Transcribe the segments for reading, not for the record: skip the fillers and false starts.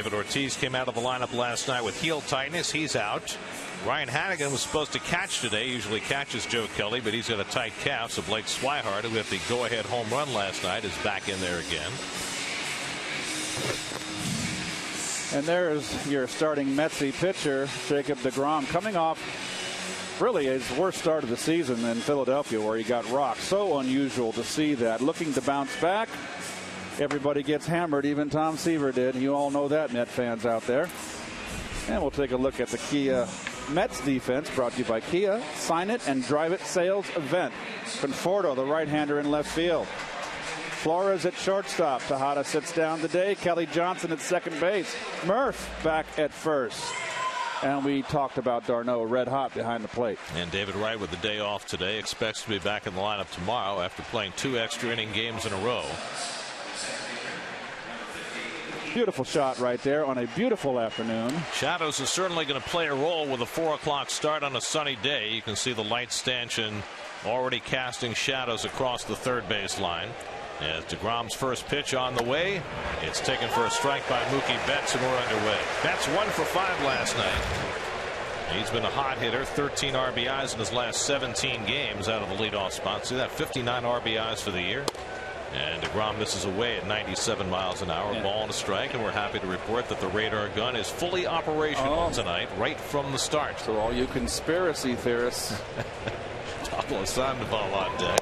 David Ortiz came out of the lineup last night with heel tightness. He's out. Ryan Hanigan was supposed to catch today. Usually catches Joe Kelly, but he's got a tight calf. So Blake Swihart, who had the go-ahead home run last night, is back in there again. And there's your starting Metsy pitcher, Jacob deGrom, coming off really his worst start of the season in Philadelphia, where he got rocked. So unusual to see that. Looking to bounce back. Everybody gets hammered. Even Tom Seaver did. You all know that, Met fans out there. And we'll take a look at the Kia Mets defense, brought to you by Kia. Sign it and drive it sales event. Conforto, the right-hander, in left field. Flores at shortstop. Tejada sits down today. Kelly Johnson at second base. Murph back at first. And we talked about d'Arnaud, red hot behind the plate. And David Wright, with the day off today, expects to be back in the lineup tomorrow after playing 2 extra inning games in a row. Beautiful shot right there on a beautiful afternoon. Shadows is certainly going to play a role with a 4 o'clock start on a sunny day. You can see the light stanchion already casting shadows across the third base line. As deGrom's first pitch on the way, it's taken for a strike by Mookie Betts, and we're underway. Betts 1 for 5 last night. He's been a hot hitter, 13 RBIs in his last 17 games out of the leadoff spot. See that, 59 RBIs for the year. And deGrom misses away at 97 miles an hour. Ball and a strike, and we're happy to report that the radar gun is fully operational tonight, right from the start. So all you conspiracy theorists. Pablo Sandoval on deck.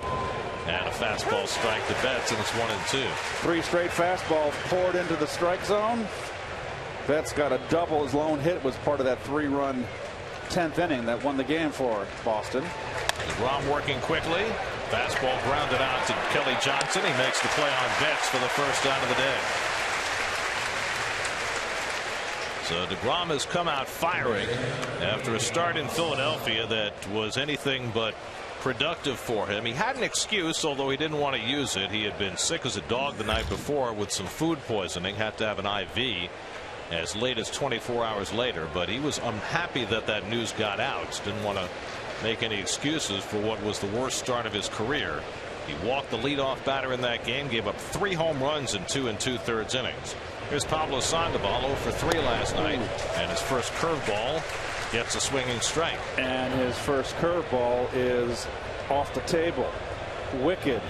And a fastball strike to Betts, and it's 1-2. 3 straight fastballs poured into the strike zone. Betts got a double. His lone hit was part of that 3-run 10th inning that won the game for Boston. deGrom working quickly. Fastball grounded out to Kelly Johnson. He makes the play on Betts for the first out of the day. So deGrom has come out firing after a start in Philadelphia that was anything but productive for him. He had an excuse, although he didn't want to use it. He had been sick as a dog the night before with some food poisoning, had to have an IV as late as 24 hours later. But he was unhappy that that news got out. Didn't want to make any excuses for what was the worst start of his career. He walked the leadoff batter in that game, gave up 3 home runs in 2 2/3 innings. Here's Pablo Sandoval, 0 for 3 last night, and his first curveball gets a swinging strike. And his first curveball is off the table. Wicked.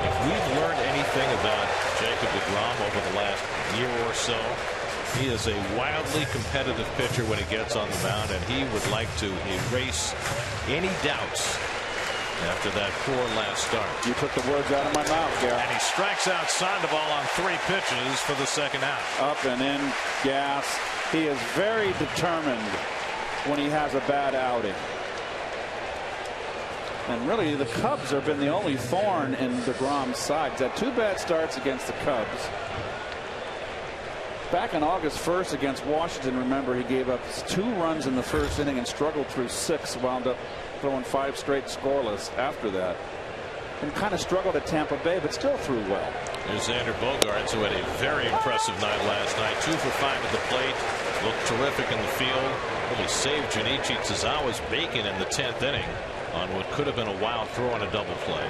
If we've learned anything about Jacob deGrom over the last year or so, he is a wildly competitive pitcher when he gets on the mound, and he would like to erase any doubts after that poor last start. You took the words out of my mouth, Garrett. And he strikes out Sandoval on 3 pitches for the second out. Up and in, gas. He is very determined when he has a bad outing. And really, the Cubs have been the only thorn in deGrom's side. He's had 2 bad starts against the Cubs. Back on August 1st against Washington, remember, he gave up 2 runs in the first inning and struggled through 6, wound up throwing 5 straight scoreless after that, and kind of struggled at Tampa Bay, but still threw well. There's Xander Bogaerts, who had a very impressive night last night. 2 for 5 at the plate, looked terrific in the field. Really saved Junichi Tsuzawa's bacon in the 10th inning on what could have been a wild throw on a double play.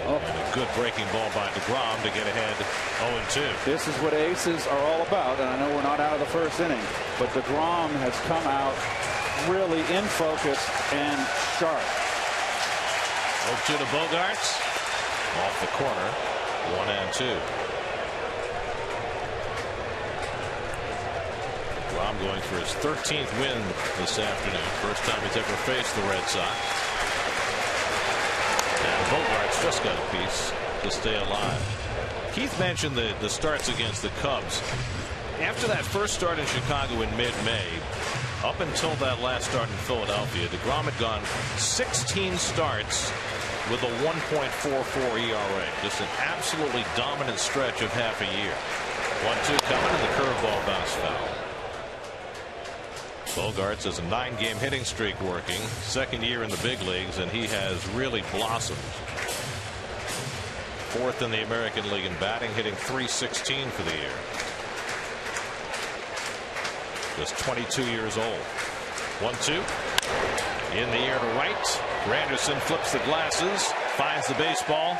And a good breaking ball by deGrom to get ahead 0-2. This is what aces are all about, and I know we're not out of the first inning, but deGrom has come out really in focus and sharp. 0-2 to Bogaerts. Off the corner. 1-2. deGrom going for his 13th win this afternoon. First time he's ever faced the Red Sox. And Bogaerts just got a piece to stay alive. Keith mentioned the starts against the Cubs. After that first start in Chicago in mid-May, up until that last start in Philadelphia, deGrom had gone 16 starts with a 1.44 ERA. Just an absolutely dominant stretch of half a year. 1-2 coming, and the curveball bounced foul. Bogaerts has a 9-game hitting streak working, 2nd year in the big leagues, and he has really blossomed. 4th in the American League in batting, hitting .316 for the year. Just 22 years old. 1-2 in the air to right. Granderson flips the glasses, finds the baseball.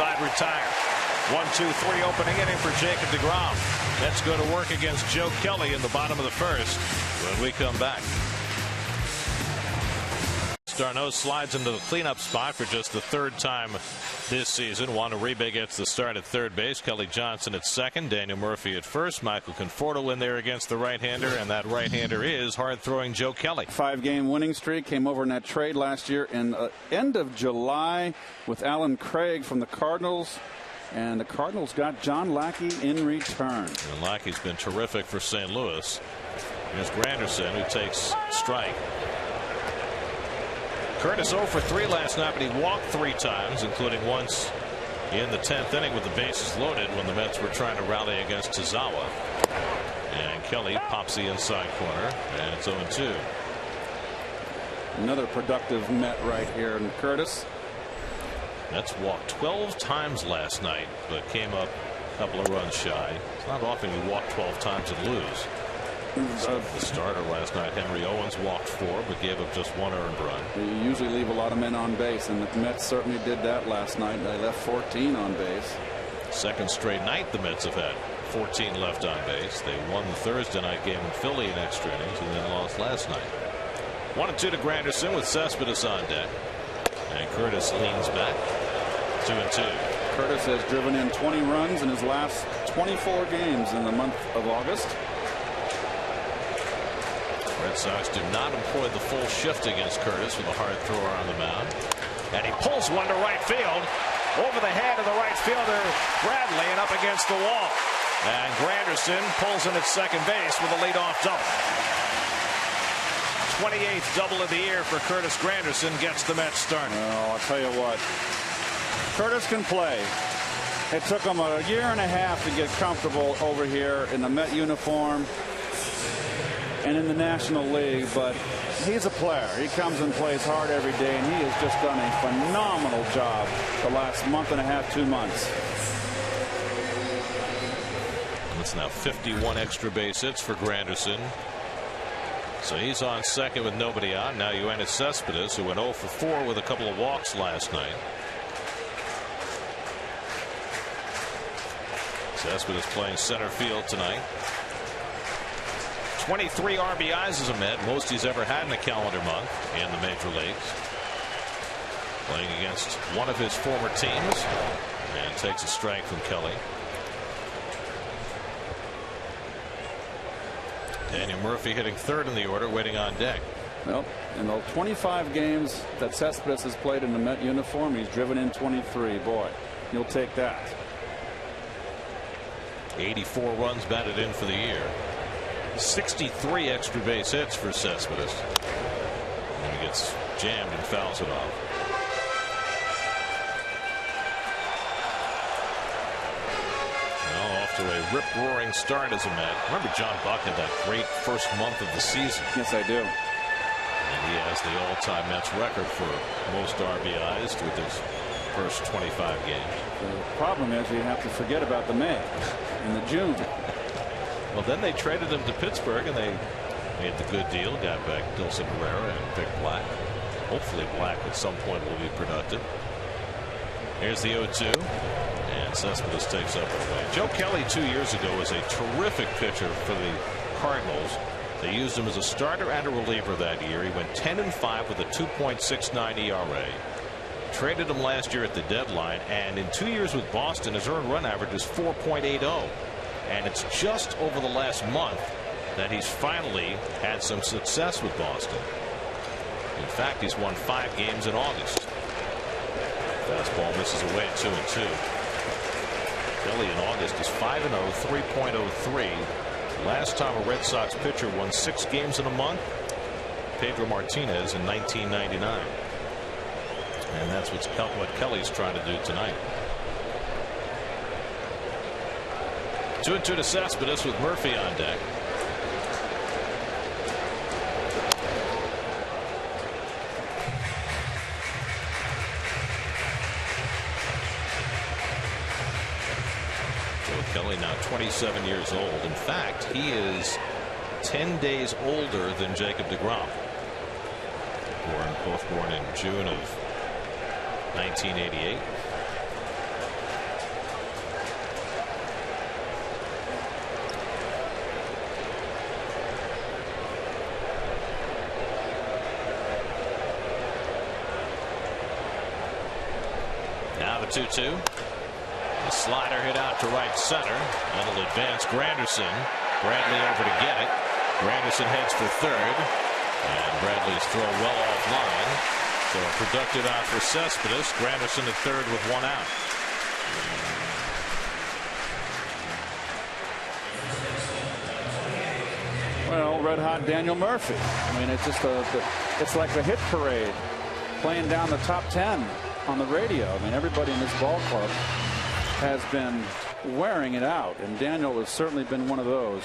side retire. 1-2-3 opening inning for Jacob deGrom. Let's go to work against Joe Kelly in the bottom of the first when we come back. d'Arnaud slides into the cleanup spot for just the third time this season. Juan Uribe gets the start at third base. Kelly Johnson at second. Daniel Murphy at first. Michael Conforto in there against the right-hander, and that right-hander is hard-throwing Joe Kelly. 5-game winning streak. Came over in that trade last year in end of July with Alan Craig from the Cardinals. And the Cardinals got John Lackey in return. And Lackey's been terrific for St. Louis. Here's Granderson, who takes strike. Curtis 0 for 3 last night, but he walked 3 times, including once in the 10th inning with the bases loaded when the Mets were trying to rally against Tozawa. And Kelly pops the inside corner, and it's 0-2. Another productive Met right here in Curtis. Mets walked 12 times last night, but came up a couple of runs shy. It's not often you walk 12 times and lose. The starter last night, Henry Owens, walked 4, but gave up just 1 earned run. You usually leave a lot of men on base, and the Mets certainly did that last night. They left 14 on base. Second straight night the Mets have had 14 left on base. They won the Thursday night game in Philly in extra innings and then lost last night. 1-2 to Granderson with Cespedes on deck. And Curtis leans back. 2-2. Curtis has driven in 20 runs in his last 24 games in the month of August. Red Sox do not employ the full shift against Curtis with a hard thrower on the mound. And he pulls one to right field. Over the head of the right fielder, Bradley, and up against the wall. And Granderson pulls in at second base with a leadoff double. 28th double of the year for Curtis Granderson gets the Mets started. Oh, I'll tell you what. Curtis can play. It took him a year and a half to get comfortable over here in the Met uniform and in the National League, but he's a player. He comes and plays hard every day, and he has just done a phenomenal job the last month and a half, 2 months. It's now 51 extra base hits for Granderson. So he's on second with nobody out. Now Yoenis Cespedes, who went 0 for 4 with a couple of walks last night. Cespedes playing center field tonight. 23 RBIs as a Met, most he's ever had in a calendar month in the major leagues. Playing against one of his former teams, and takes a strike from Kelly. Daniel Murphy hitting third in the order, waiting on deck. Well, in the 25 games that Cespedes has played in the Met uniform, he's driven in 23. Boy, you'll take that. 84 runs batted in for the year. 63 extra base hits for Cespedes. And he gets jammed and fouls it off. Now off to a rip-roaring start as a Met. Remember John Buck had that great first month of the season. Yes, I do. And he has the all-time Mets record for most RBIs with his first 25 games. The problem is you have to forget about the May and the June. Well, then they traded him to Pittsburgh, and they made the good deal. Got back Dilson Herrera and Vic Black. Hopefully Black at some point will be productive. Here's the 0-2. And Cespedes takes up and away. Joe Kelly 2 years ago was a terrific pitcher for the Cardinals. They used him as a starter and a reliever that year. He went 10-5 with a 2.69 ERA. Traded him last year at the deadline, and in 2 years with Boston, his earned run average is 4.80. And it's just over the last month that he's finally had some success with Boston. In fact, he's won 5 games in August. Fastball misses away at 2-2. Kelly in August is 5-0, 3.03. Last time a Red Sox pitcher won 6 games in a month, Pedro Martinez in 1999. And that's what Kelly's trying to do tonight. 2-2 to Cespedes with Murphy on deck. Joe Kelly now 27 years old. In fact, he is 10 days older than Jacob deGrom. Both born in June of 1988. 2-2. The slider hit out to right center. That'll advance Granderson. Bradley over to get it. Granderson heads for third. And Bradley's throw well offline. So a productive out for Cespedes. Granderson at third with one out. Well, red hot Daniel Murphy. I mean, it's just it's like the hit parade playing down the top 10 on the radio. I mean, everybody in this ball club has been wearing it out, and Daniel has certainly been one of those.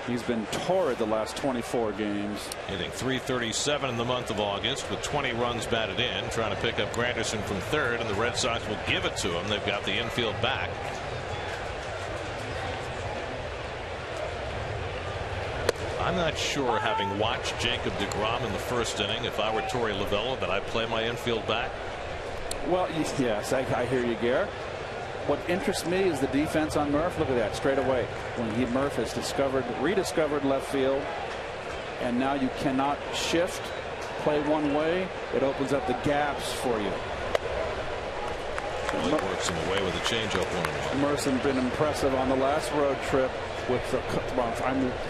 He's been torrid the last 24 games. Hitting .337 in the month of August with 20 runs batted in, trying to pick up Granderson from third, and the Red Sox will give it to him. They've got the infield back. I'm not sure, having watched Jacob deGrom in the first inning, if I were Torey Lovullo, that I'd play my infield back. Well, yes, I hear you, Gare. What interests me is the defense on Murph. Look at that, straight away. When Murph has rediscovered left field, and now you cannot shift, play one way. It opens up the gaps for you. Well, it works him away with a changeup 1-1. Murph's been impressive on the last road trip with the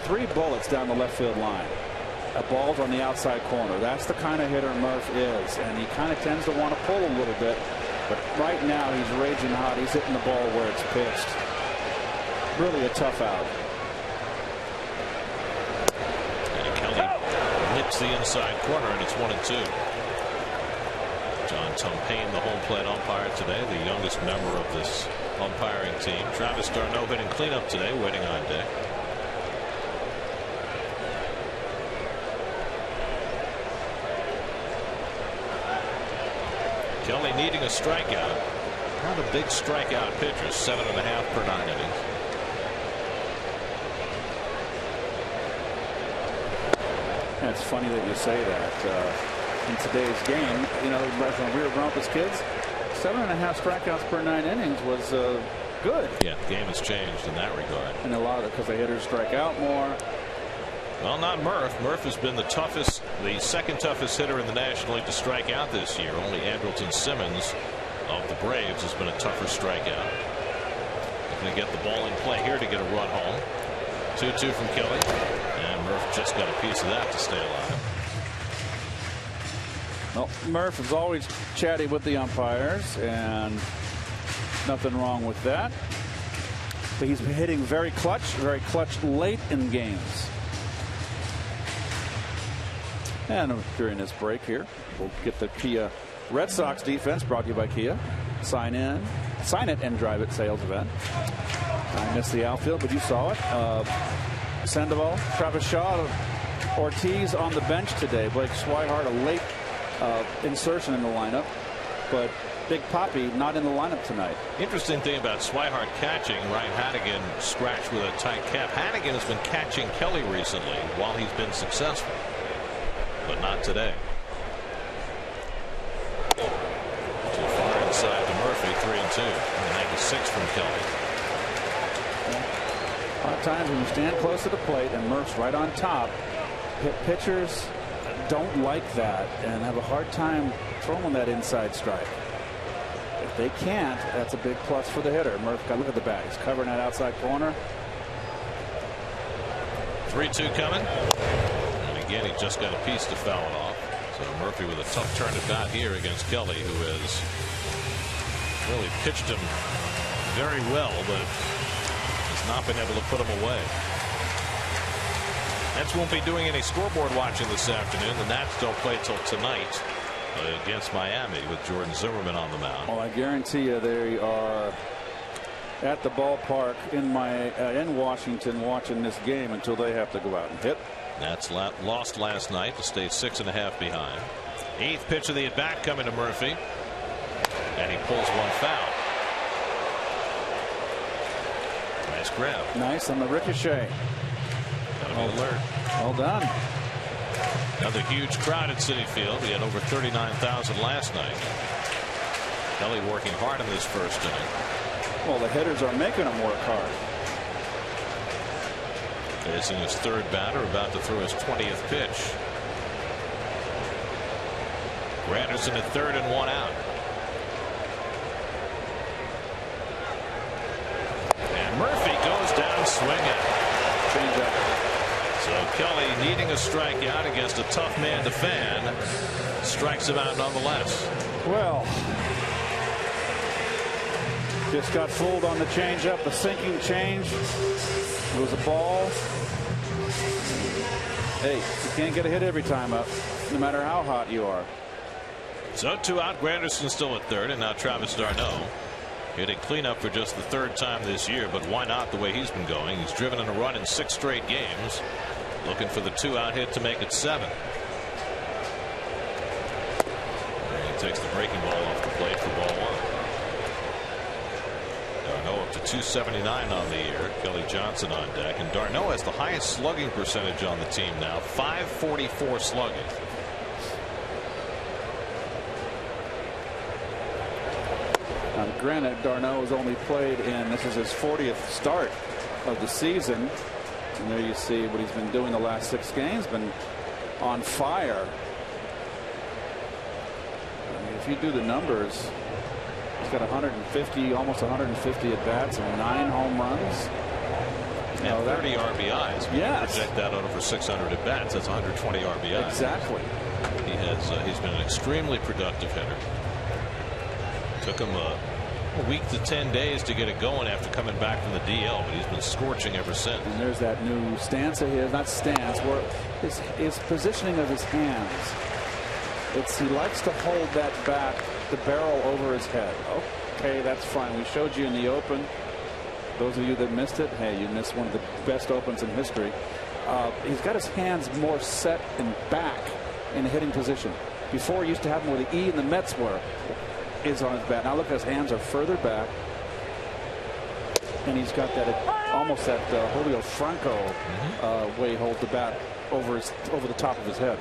3 bullets down the left field line. A ball's on the outside corner. That's the kind of hitter Murph is, and he kind of tends to want to pull a little bit. But right now he's raging hot. He's hitting the ball where it's pitched. Really a tough out. And Kelly hits the inside corner, and it's 1-2. John Tumpane, the home plate umpire today, the youngest member of this umpiring team. Travis d'Arnaud hitting cleanup today, waiting on deck. Kelly needing a strikeout. Not a big strikeout pitcher, 7.5 per 9 innings. Yeah, it's funny that you say that. In today's game, you know, when we were growing up as kids, 7.5 strikeouts per 9 innings was good. Yeah, the game has changed in that regard. And a lot of it because the hitters strike out more. Well, not Murph. Murph has been the second toughest hitter in the National League to strike out this year. Only Andrelton Simmons of the Braves has been a tougher strikeout. Going to get the ball in play here to get a run home. 2-2 from Kelly, and Murph just got a piece of that to stay alive. Well, Murph is always chatty with the umpires, and nothing wrong with that. But he's hitting very clutch late in games. And during this break here, we'll get the Kia Red Sox defense, brought to you by Kia. Sign it and drive it sales event. I missed the outfield, but you saw it. Sandoval, Travis Shaw, Ortiz on the bench today. Blake Swihart, a late insertion in the lineup, but Big Poppy not in the lineup tonight. Interesting thing about Swihart catching, Ryan Hanigan scratched with a tight cap. Hanigan has been catching Kelly recently while he's been successful, but not today. Too far inside to Murphy, 3-2. 96 from Kelly. A lot of times when you stand close to the plate and Murph's right on top, pitchers don't like that and have a hard time throwing that inside strike. If they can't, that's a big plus for the hitter. Murph, look at the bat. He's covering that outside corner. 3-2 coming. And again, he just got a piece to foul it off. So Murphy with a tough turn at bat here against Kelly, who has really pitched him very well, but has not been able to put him away. Nats won't be doing any scoreboard watching this afternoon. The Nats don't play till tonight against Miami with Jordan Zimmermann on the mound. Well, I guarantee you they are at the ballpark in Washington watching this game until they have to go out and hit. Nats lost last night to stay 6.5 behind. 8th pitch of the at bat coming to Murphy, and he pulls one foul. Nice grab. Nice on the ricochet. Gotta be alert. Well done. Another huge crowd at Citi Field. We had over 39,000 last night. Kelly working hard in this first inning. Well, the hitters are making him work hard. Facing his third batter, about to throw his 20th pitch. Granderson at third and one out. swing at it. Change up. So Kelly, needing a strikeout against a tough man to fan, strikes him out nonetheless. Well, just got fooled on the changeup, the sinking change. It was a ball. Hey, you can't get a hit every time up, no matter how hot you are. So 2 out. Granderson still at third, and now Travis d'Arnaud hitting cleanup for just the 3rd time this year. But why not the way he's been going? He's driven in a run in 6 straight games, looking for the 2-out hit to make it 7. And he takes the breaking ball off the plate for ball 1. d'Arnaud up to 279 on the year. Kelly Johnson on deck, and d'Arnaud has the highest slugging percentage on the team now, .544 slugging. Now, granted, d'Arnaud has only played in, this is his 40th start of the season. And there you see what he's been doing the last 6 games, been on fire. I mean, if you do the numbers, he's got 150, almost 150 at bats and 9 home runs. And 30 RBIs. Yes. Project that out over 600 at bats. That's 120 RBIs. Exactly. He's been an extremely productive hitter. Took him a week to 10 days to get it going after coming back from the DL, but he's been scorching ever since. And there's that new stance of his, not stance, where his positioning of his hands. He likes to hold that bat, the barrel over his head. Okay, that's fine. We showed you in the open. Those of you that missed it, hey, you missed one of the best opens in history. He's got his hands more set and back in a hitting position. Before, it used to happen where the E and the Mets is on his bat. Now look, his hands are further back, and he's got that almost that Julio Franco way he holds the bat over the top of his head.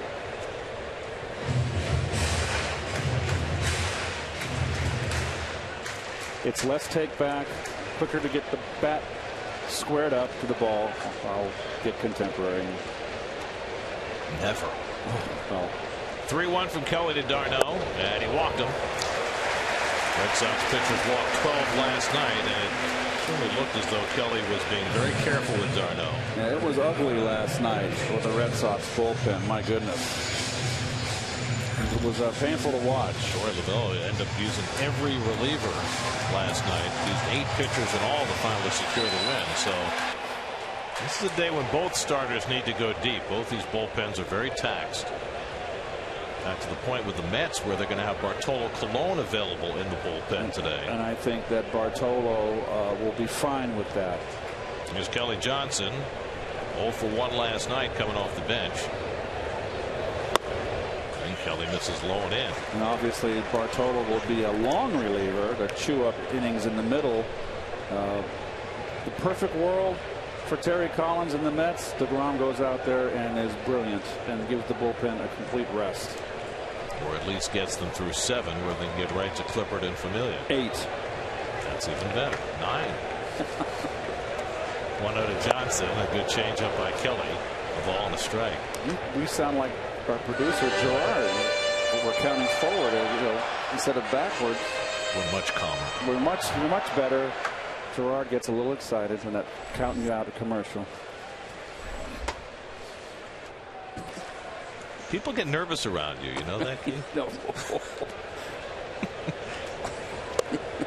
It's less take back, quicker to get the bat squared up to the ball. I'll get contemporary. Never. Oh. 3-1 from Kelly to d'Arnaud, and he walked him. Red Sox pitchers walked 12 last night, and it certainly looked as though Kelly was being very careful with d'Arnaud. Yeah, it was ugly last night with the Red Sox bullpen. My goodness. It was painful to watch. Troy LaVelle ended up using every reliever last night. Used 8 pitchers in all to finally secure the win. So this is a day when both starters need to go deep. Both these bullpens are very taxed. Back to the point with the Mets where they're going to have Bartolo Colon available in the bullpen today. And I think that Bartolo will be fine with that. Here's Kelly Johnson, 0 for 1 last night coming off the bench. And Kelly misses low and in. And obviously Bartolo will be a long reliever to chew up innings in the middle. The perfect world for Terry Collins and the Mets. DeGrom goes out there and is brilliant and gives the bullpen a complete rest. Or at least gets them through 7 where they can get right to Clippard and Familia. 8. That's even better. 9. 1-0 to Johnson. A good changeup by Kelly. A ball and a strike. We sound like our producer Gerard. We're counting forward, instead of backwards. We're much calmer. We're much better. Gerard gets a little excited when that counting you out a commercial. People get nervous around you. You know that, Keith? No.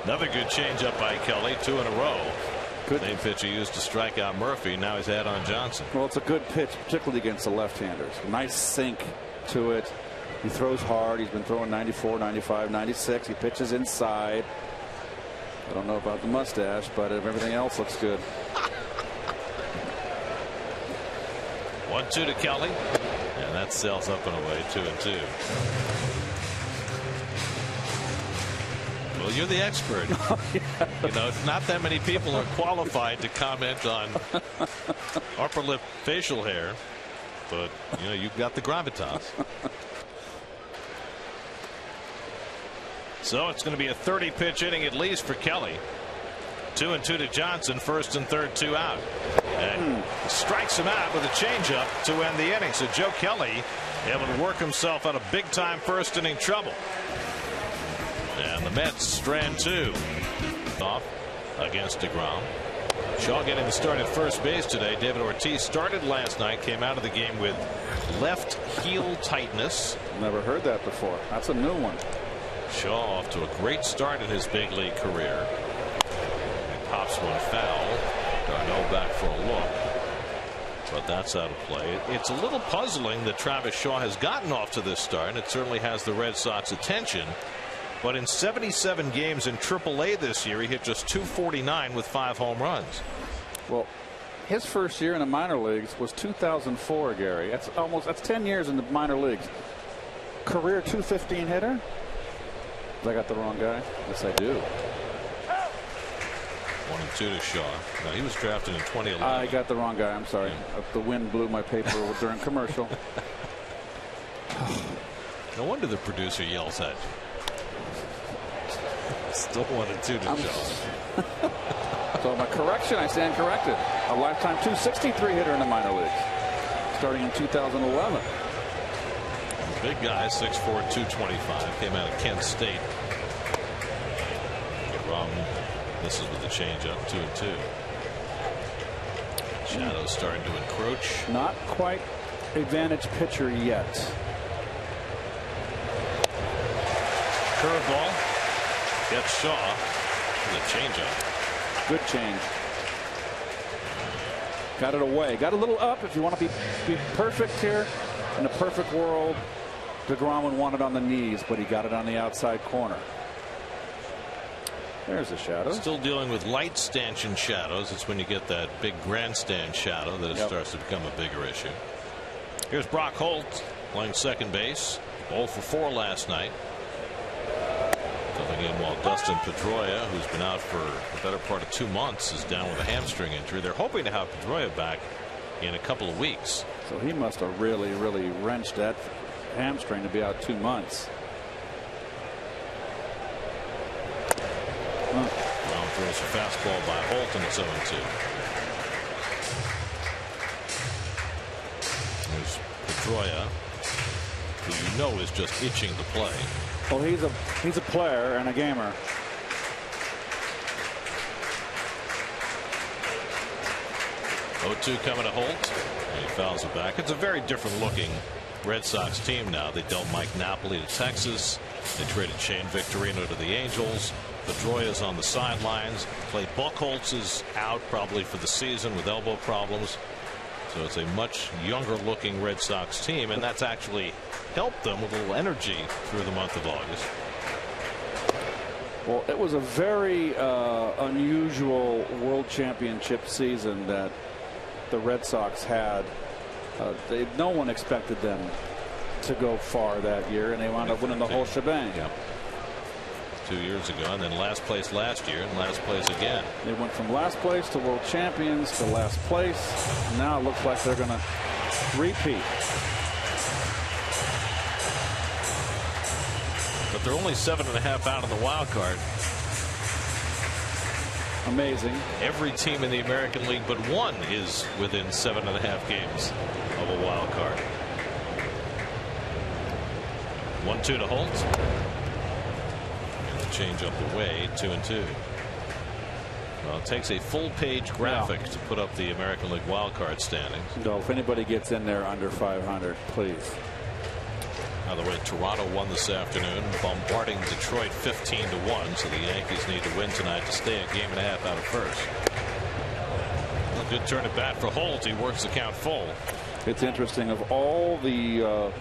Another good changeup by Kelly. 2 in a row. Good. Same pitch he used to strike out Murphy. Now he's had on Johnson. Well, it's a good pitch, particularly against the left-handers. Nice sink to it. He throws hard. He's been throwing 94, 95, 96. He pitches inside. I don't know about the mustache, but everything else looks good. 1-2 to Kelly. And that sails up and away. 2-2. Well, you're the expert. You know, not that many people are qualified to comment on upper lip facial hair, but you know, you've got the gravitas. So it's going to be a 30-pitch inning at least for Kelly. 2-2 to Johnson. 1st and 3rd, 2 out. And strikes him out with a changeup to end the inning. So Joe Kelly able to work himself out of big-time 1st inning trouble. And the Mets strand 2 off against DeGrom. Shaw getting the start at first base today. David Ortiz started last night, came out of the game with left heel tightness. Never heard that before. That's a new one. Shaw off to a great start in his big league career. He pops one foul. Darno back for a look, but that's out of play. It's a little puzzling that Travis Shaw has gotten off to this start, and it certainly has the Red Sox attention. But in 77 games in AAA this year, he hit just .249 with 5 home runs. Well, his first year in the minor leagues was 2004, Gary. That's 10 years in the minor leagues. Career .215 hitter. I got the wrong guy. Yes, I do. 1-2 to Shaw. Now, he was drafted in 2011. I got the wrong guy. I'm sorry. Yeah. The wind blew my paper during commercial. No wonder the producer yells at you. Still 1-2 to Shaw. So my correction, I stand corrected. A lifetime .263 hitter in the minor leagues, starting in 2011. Big guy, 6'4", 225, came out of Kent State. This is with the changeup, 2-2. Shadows starting to encroach. Not quite advantage pitcher yet. Curveball. Gets Shaw with a changeup. Good change. Got it away. Got a little up. If you want to be perfect here in a perfect world, DeGrom would want it on the knees, but he got it on the outside corner. There's the shadow. Still dealing with light stanchion shadows. It's when you get that big grandstand shadow that it starts to become a bigger issue. Here's Brock Holt playing second base. 0 for 4 last night. Coming in while Dustin Pedroia, who's been out for the better part of 2 months, is down with a hamstring injury. They're hoping to have Pedroia back in a couple of weeks. So he must have really wrenched that hamstring to be out 2 months. Brown throws a fastball by Holt, and it's 0-2. There's Pedroia, who you know is just itching to play. Well, he's a player and a gamer. .02 coming to Holt, and he fouls it back. It's a very different looking Red Sox team now. They dealt Mike Napoli to Texas. They traded Shane Victorino to the Angels. Pedroia's on the sidelines. Clay Buchholz is out probably for the season with elbow problems. So it's a much younger looking Red Sox team, and that's actually helped them with a little energy through the month of August. Well, it was a very unusual World Championship season that the Red Sox had. No one expected them to go far that year, and they wound up winning the whole shebang. Yep. 2 years ago, and then last place last year, and last place again. They went from last place to world champions to last place. Now it looks like they're going to repeat. But they're only 7.5 out of the wild card. Amazing. Every team in the American League but one is within 7.5 games of a wild card. 1-2 to Holt. Change up away, 2-2. Well, it takes a full-page graphic to put up the American League wildcard standings. No, if anybody gets in there under 500, please. By the way, Toronto won this afternoon, bombarding Detroit 15-1. So the Yankees need to win tonight to stay a game and a half out of first. A good turn at bat for Holt. He works the count full. It's interesting. Of all the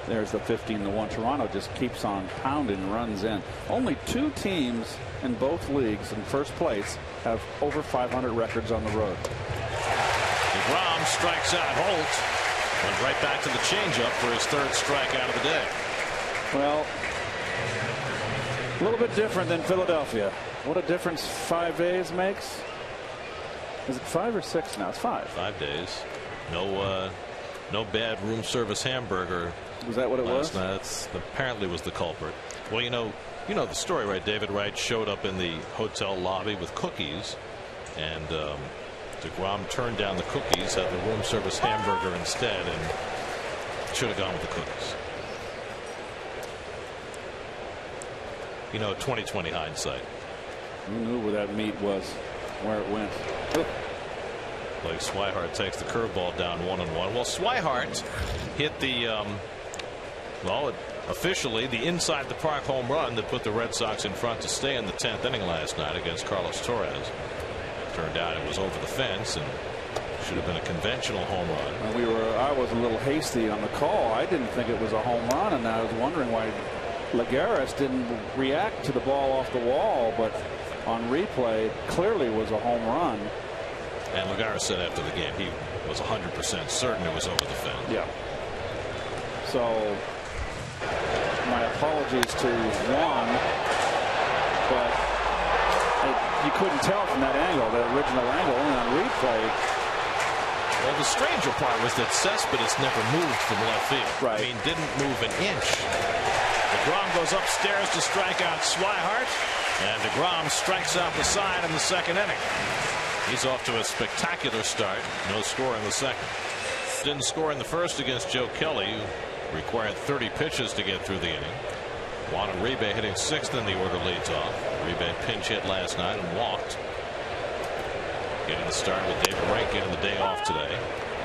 there's the 15-1. Toronto just keeps on pounding runs in. Only 2 teams in both leagues in first place have over 500 records on the road. DeGrom strikes out Holt. Went right back to the changeup for his 3rd strikeout of the day. Well, a little bit different than Philadelphia. What a difference 5 days makes. Is it 5 or 6 now? It's 5. 5 days. No bad room service hamburger. Was that what it was? That apparently was the culprit. Well, you know the story, right? David Wright showed up in the hotel lobby with cookies, and DeGrom turned down the cookies, had the room service hamburger instead, and should have gone with the cookies. 20/20 hindsight. Who knew where that meat was? where it went. Blake Swihart takes the curveball down 1-1. Well, Swihart hit the officially the inside the park home run that put the Red Sox in front to stay in the 10th inning last night against Carlos Torres. Turned out it was over the fence and should have been a conventional home run. I was a little hasty on the call. I didn't think it was a home run, and I was wondering why Lagares didn't react to the ball off the wall, but on replay it clearly was a home run. And Lagares said after the game he was 100% certain it was over the fence. Yeah. So my apologies to Juan, but you couldn't tell from that angle, the original angle, only on replay. Well, the stranger part was that Cespedes never moved from left field. Right. I mean, didn't move an inch. DeGrom goes upstairs to strike out Swihart, and DeGrom strikes out the side in the second inning. He's off to a spectacular start. No score in the second. Didn't score in the first against Joe Kelly, who required 30 pitches to get through the inning. Juan Uribe hitting 6th in the order leads off. Uribe pinch hit last night and walked. Getting the start with David Wright getting the day off today.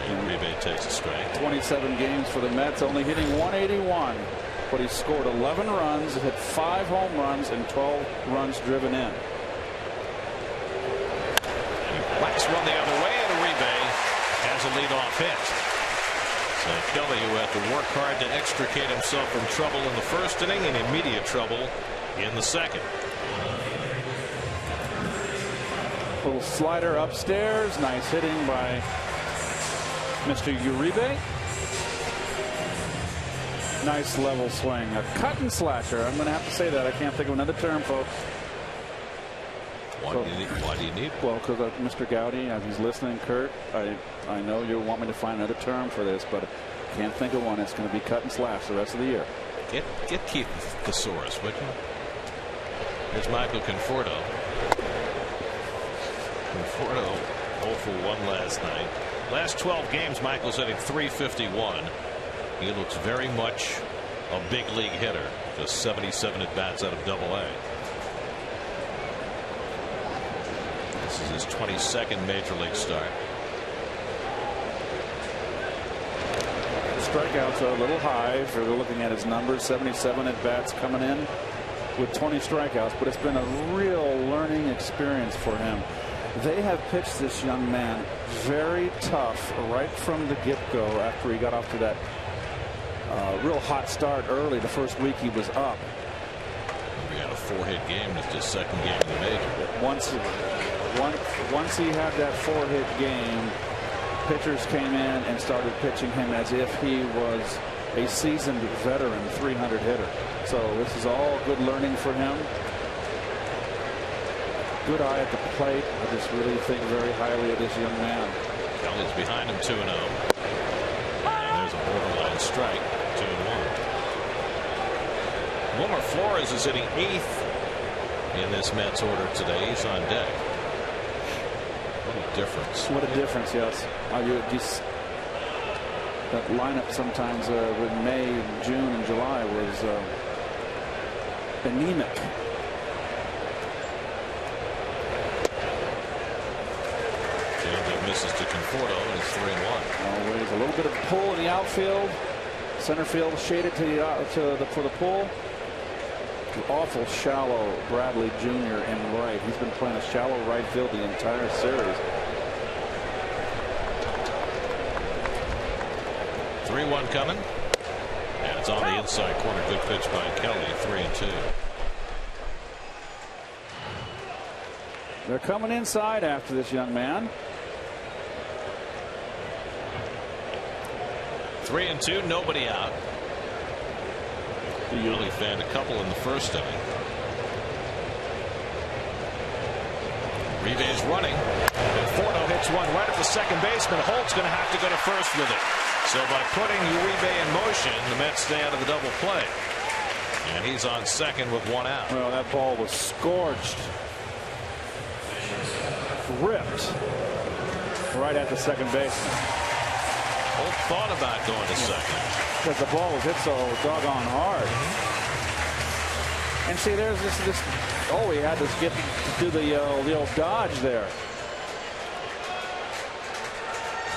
And Uribe takes a strike. 27 games for the Mets, only hitting 181. But he scored 11 runs, hit 5 home runs, and 12 runs driven in. Wax run the other way, and Uribe has a leadoff hit. So Kelly, who had to work hard to extricate himself from trouble in the first inning, in immediate trouble in the second. Little slider upstairs. Nice hitting by Mr. Uribe. Nice level swing. A cut and slasher. I'm going to have to say that. I can't think of another term, folks. Why do you need? Well, because Mr. Gowdy, as he's listening, Kurt, I know you want me to find another term for this, but I can't think of one. It's going to be cut and slash the rest of the year. Get Keith Thesaurus, would you? Here's Michael Conforto. Conforto 0 for 1 last night. Last 12 games, Michael's hitting .351. He looks very much a big league hitter. Just 77 at bats out of Double-A. This is his 22nd major league start. Strikeouts are a little high if you're looking at his numbers. 77 at bats coming in with 20 strikeouts, but it's been a real learning experience for him. They have pitched this young man very tough right from the get-go after he got off to that real hot start early. The first week he was up. He had a 4-hit game. It's his second game in the major. Once he had that 4-hit game, pitchers came in and started pitching him as if he was a seasoned veteran 300 hitter. So this is all good learning for him. Good eye at the plate. I just really think very highly of this young man. Kelly's behind him 2-0. And there's a borderline strike. 2-1. Wilmer Flores is hitting 8th in this Mets order today. He's on deck. What a difference. What a difference, yes. That lineup sometimes in May, June, and July was anemic. Misses to Conforto, and it's 3-1. Always a little bit of pull in the outfield. Center field shaded for the pull. Awful shallow Bradley Jr. in right. He's been playing a shallow right field the entire series. 3-1 coming, and it's on the inside corner. Good pitch by Kelly. 3-2. They're coming inside after this young man. 3-2, nobody out. He only fanned a couple in the first inning. Uribe's running. Conforto hits one right at the second baseman. Holt's going to have to go to first with it. So by putting Uribe in motion, the Mets stay out of the double play. And he's on second with 1 out. Well, that ball was scorched. Ripped right at the second baseman. Holt thought about going to second. Because the ball was hit so doggone hard. And see, there's this. Oh, he had to do the old dodge there.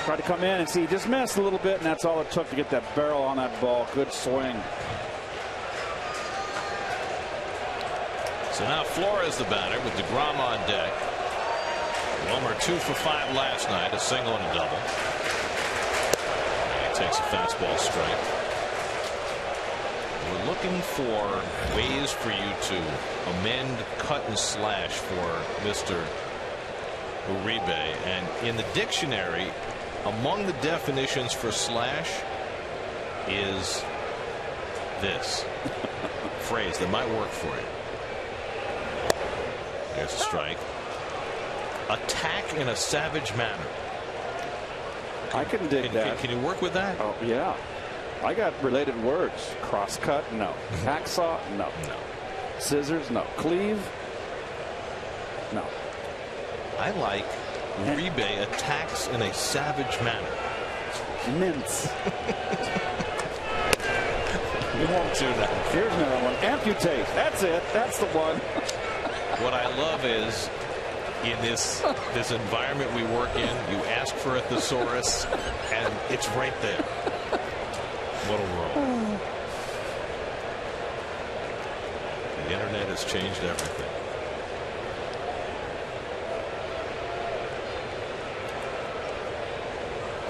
Tried to come in and see, he just missed a little bit, and that's all it took to get that barrel on that ball. Good swing. So now Flores the batter with DeGrom on deck. Wilmer 2 for 5 last night, a single and a double. And he takes a fastball strike. We're looking for ways for you to amend, cut, and slash for Mr. Uribe. And in the dictionary, among the definitions for slash is this phrase that might work for you. There's a strike. Attack in a savage manner. I can dig that. Can you work with that? Oh, yeah. I got related words. Crosscut, no. Hacksaw, no. No. Scissors, no. Cleave, no. I like Uribe attacks in a savage manner. Mince. You want to now. Here's another one. Amputate. That's it. That's the one. What I love is in this environment we work in, you ask for a thesaurus and it's right there. What a world. The internet has changed everything.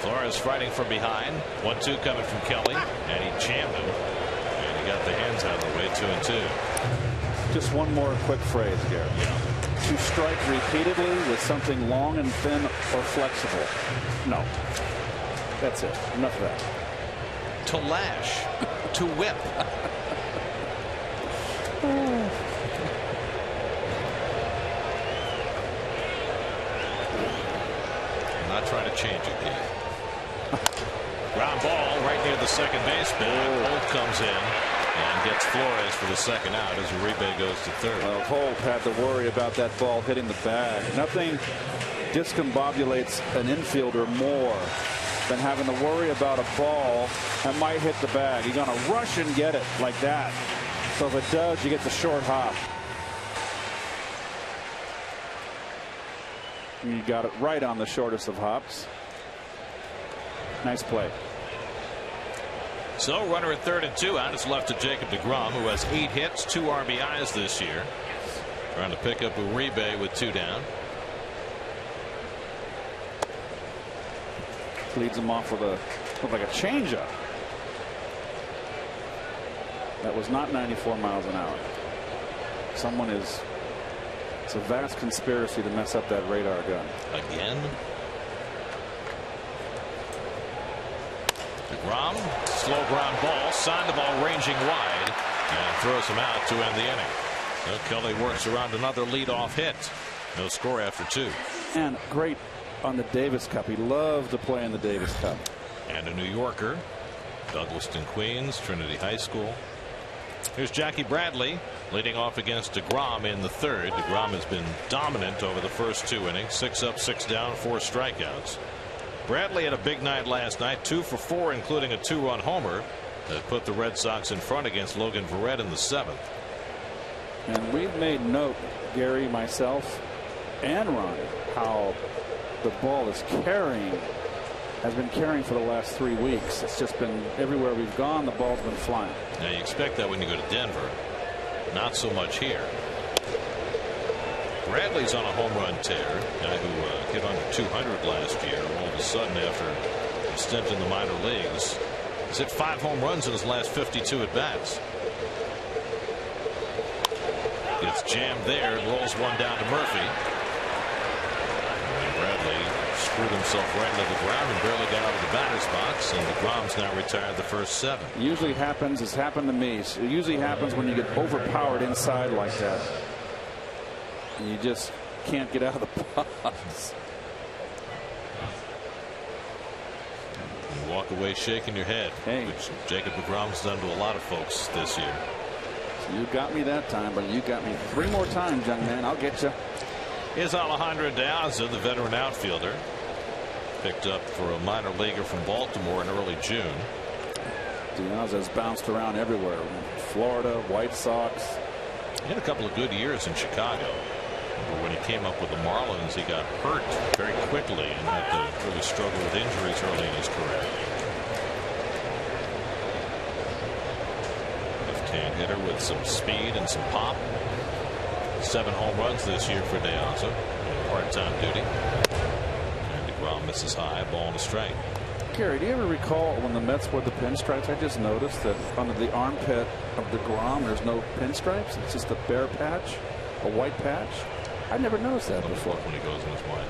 Flores fighting from behind. 1-2 coming from Kelly, and he jammed him. And he got the hands out of the way. 2-2. Just one more quick phrase, Gary. Yeah. To strike repeatedly with something long and thin or flexible. No. That's it. Enough of that. To lash. To whip. I'm not trying to change it here. Ground ball right near the second baseman. Holt comes in and gets Flores for the second out as Uribe goes to third. Well, Holt had to worry about that ball hitting the bag. Nothing discombobulates an infielder more than having to worry about a ball that might hit the bag. You're going to rush and get it like that. So if it does, you get the short hop. You got it right on the shortest of hops. Nice play. So runner at 3rd and 2 out is left to Jacob deGrom, who has 8 hits, 2 RBIs this year. Trying to pick up Uribe with 2 down. Leads him off with like a changeup. That was not 94 miles an hour. It's a vast conspiracy to mess up that radar gun. Again. deGrom, slow ground ball. Sandoval ranging wide and throws him out to end the inning. So Kelly works around another leadoff hit. No score after 2. And great on the Davis Cup. He loved to play in the Davis Cup. And a New Yorker, Douglaston, Queens, Trinity High School. Here's Jackie Bradley leading off against deGrom in the 3rd. deGrom has been dominant over the first 2 innings. 6 up, 6 down, 4 strikeouts. Bradley had a big night last night, 2 for 4, including a 2-run homer that put the Red Sox in front against Logan Verrett in the 7th. And we've made note, Gary, myself, and Ronnie, how the ball is has been carrying for the last 3 weeks. It's just been everywhere we've gone, the ball's been flying. Now you expect that when you go to Denver. Not so much here. Bradley's on a home run tear. Guy who hit under 200 last year. All of a sudden, after a stint in the minor leagues, he's hit 5 home runs in his last 52 at bats. Gets jammed there. Rolls one down to Murphy. And Bradley screwed himself right into the ground and barely got out of the batter's box. And deGrom's now retired the first 7. Usually happens. It's happened to me. It usually happens when you get overpowered inside like that. And you just can't get out of the box. You walk away shaking your head, which Jacob deGrom's done to a lot of folks this year. You got me that time, but you got me 3 more times, young man. I'll get you. Here's Alejandro De Aza, the veteran outfielder. Picked up for a minor leaguer from Baltimore in early June. De Aza has bounced around everywhere. Florida, White Sox. He had a couple of good years in Chicago. But when he came up with the Marlins, he got hurt very quickly and had to really struggle with injuries early in his career. Left-hand hitter with some speed and some pop. 7 home runs this year for De Aza. Part-time duty. And DeGrom misses high, ball and a strike. Gary, do you ever recall when the Mets wore the pinstripes? I just noticed that under the armpit of DeGrom, there's no pinstripes. It's just a bare patch, a white patch. I never noticed that before. When he goes in his windup.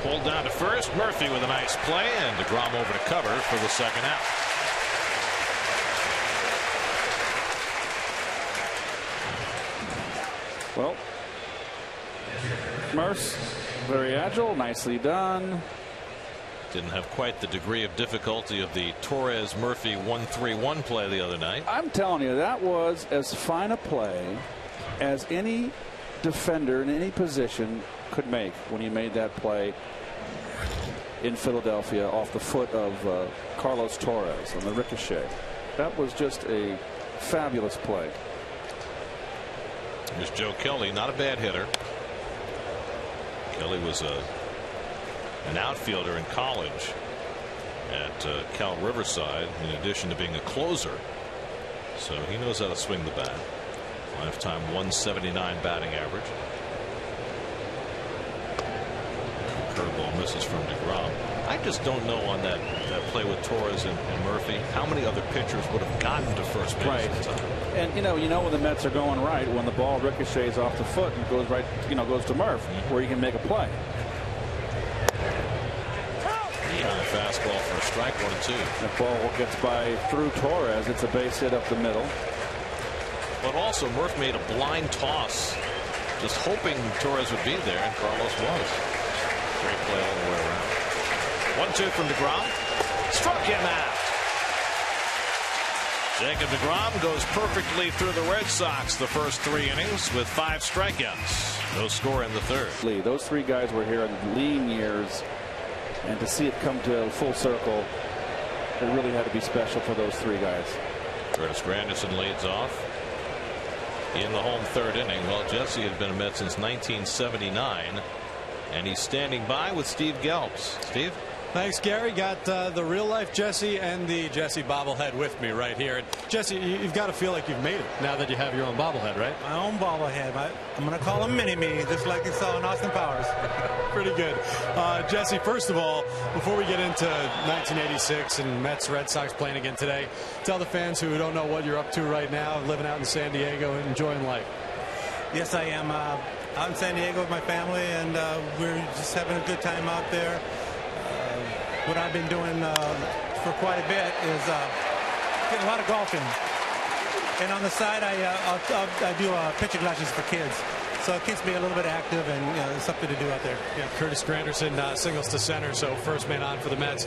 Pulled down to first. Murphy with a nice play, and DeGrom over to cover for the second out. Well, Murph's very agile, nicely done. Didn't have quite the degree of difficulty of the Torres-Murphy 1-3-1 play the other night. I'm telling you, that was as fine a play as any defender in any position could make when he made that play in Philadelphia off the foot of Carlos Torres on the ricochet. That was just a fabulous play. Here's Joe Kelly, not a bad hitter. Kelly was an outfielder in college at Cal Riverside, in addition to being a closer. So he knows how to swing the bat. Lifetime 179 batting average. Curveball misses from DeGrom. I just don't know on that play with Torres and Murphy how many other pitchers would have gotten to first base. Right. And you know when the Mets are going right, when the ball ricochets off the foot and goes right, goes to Murph, where you can make a play. Fastball for a strike, 1-2. The ball gets by through Torres. It's a base hit up the middle. But also Murph made a blind toss, just hoping Torres would be there, and Carlos was. Great play all the way around. 1-2 from DeGrom. Struck him out. Jacob DeGrom goes perfectly through the Red Sox the first 3 innings with 5 strikeouts. No score in the third. Those 3 guys were here in lean years, and to see it come to a full circle, it really had to be special for those 3 guys. Curtis Granderson leads off in the home 3rd inning. Well, Jesse had been a Met since 1979, and he's standing by with Steve Gelbs. Steve? Thanks, Gary. Got the real life Jesse and the Jesse bobblehead with me right here. And Jesse, you've got to feel like you've made it now that you have your own bobblehead, right? My own bobblehead. I'm going to call him Mini-Me, just like you saw in Austin Powers. Pretty good. Jesse, first of all, before we get into 1986 and Mets Red Sox playing again today, tell the fans who don't know what you're up to right now, living out in San Diego and enjoying life. Yes, I am out in San Diego with my family, and we're just having a good time out there. What I've been doing for quite a bit is getting a lot of golfing, and on the side I do pitching lessons for kids, so it keeps me a little bit active, and there's something to do out there. Yeah, Curtis Granderson singles to center, so first man on for the Mets.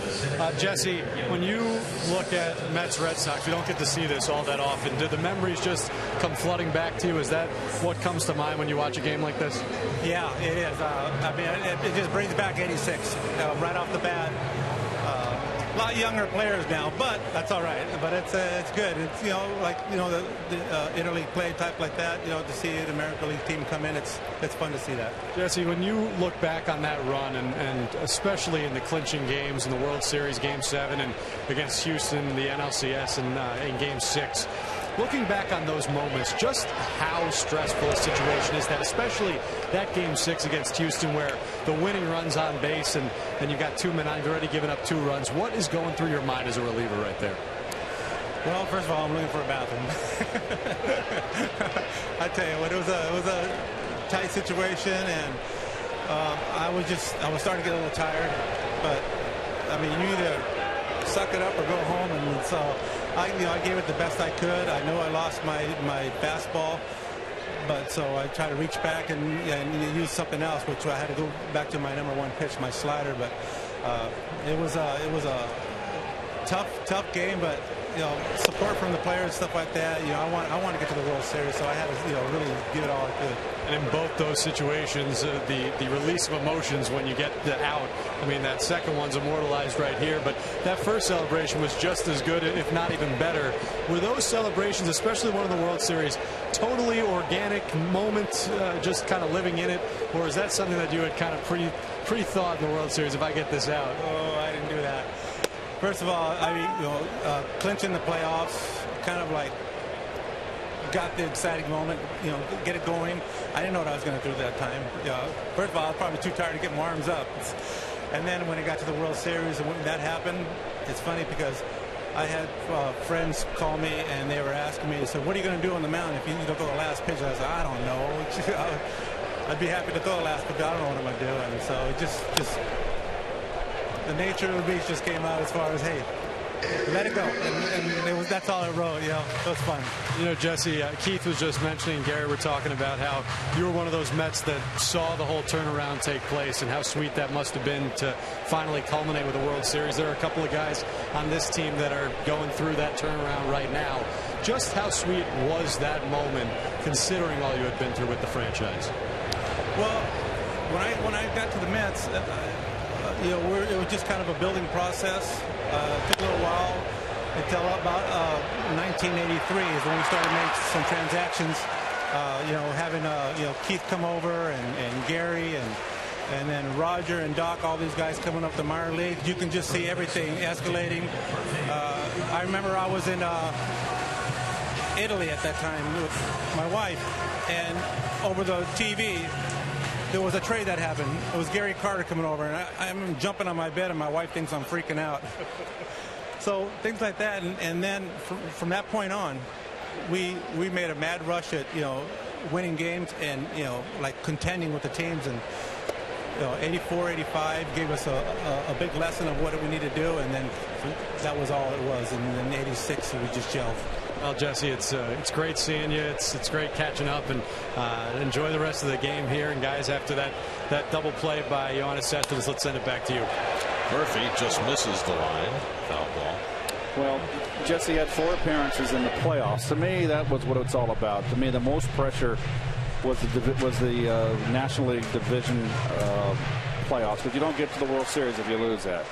Jesse, when you look at Mets Red Sox, we don't get to see this all that often. Do the memories just come flooding back to you? Is that what comes to mind when you watch a game like this? Yeah, it is. I mean, it just brings back '86 right off the bat. A lot younger players now, but that's all right. But it's good. It's the interleague play type like that. To see the American League team come in, it's fun to see that. Jesse, when you look back on that run, and especially in the clinching games in the World Series, Game 7, and against Houston, the NLCS, and in Game 6. Looking back on those moments, just how stressful a situation is that, especially that Game 6 against Houston where the winning run's on base and you got 2 men on, you've already given up 2 runs. What is going through your mind as a reliever right there? Well, first of all, I'm looking for a bathroom. I tell you what, it was a tight situation, and I was starting to get a little tired. But I mean, you either suck it up or go home, and so I gave it the best I could. I know I lost my fastball, but so I tried to reach back and use something else, which I had to go back to my number 1 pitch, my slider. But it was a tough game, but support from the players, stuff like that. I want to get to the World Series, so I had to really give it all I could. And in both those situations, the release of emotions when you get the out. I mean, that second one's immortalized right here, but that first celebration was just as good, if not even better. Were those celebrations, especially one of the World Series, totally organic moment, just kind of living in it, or is that something that you had kind of pre-thought in the World Series? If I get this out, oh, I didn't do that. First of all, I mean, clinching the playoffs, kind of like got the exciting moment, get it going. I didn't know what I was going to do that time. First of all, I was probably too tired to get my arms up. And then when it got to the World Series and when that happened, it's funny because I had friends call me and they were asking me, so what are you going to do on the mound if you don't throw the last pitch? I said, I don't know. I'd be happy to throw the last pitch. I don't know what I'm going to do. And so it just the nature of the beast just came out as far as, hey, let it go. And that's all I wrote. It was fun. Jesse, Keith was just mentioning, Gary, we're talking about how you were one of those Mets that saw the whole turnaround take place and how sweet that must have been to finally culminate with a World Series. There are a couple of guys on this team that are going through that turnaround right now. Just how sweet was that moment, considering all you had been through with the franchise? Well, when I got to the Mets, it was just kind of a building process. It took a little while until about 1983 is when we started making some transactions. Having Keith come over and Gary and then Roger and Doc, all these guys coming up the minor leagues. You can just see everything escalating. I remember I was in Italy at that time with my wife, and over the TV there was a trade that happened. It was Gary Carter coming over, and I'm jumping on my bed, and my wife thinks I'm freaking out. So things like that, and then from that point on, we made a mad rush at winning games and like contending with the teams, and 84, 85 gave us a big lesson of what we need to do, and then that was all it was. And then 86 we just gelled. Well, Jesse, it's great seeing you. It's great catching up, and enjoy the rest of the game here. And guys, after that double play by Yoenis Cespedes, let's send it back to you. Murphy just misses the line. Foul ball. Well, Jesse had 4 appearances in the playoffs. To me, that was what it's all about. To me, the most pressure was the National League Division playoffs, because you don't get to the World Series if you lose that.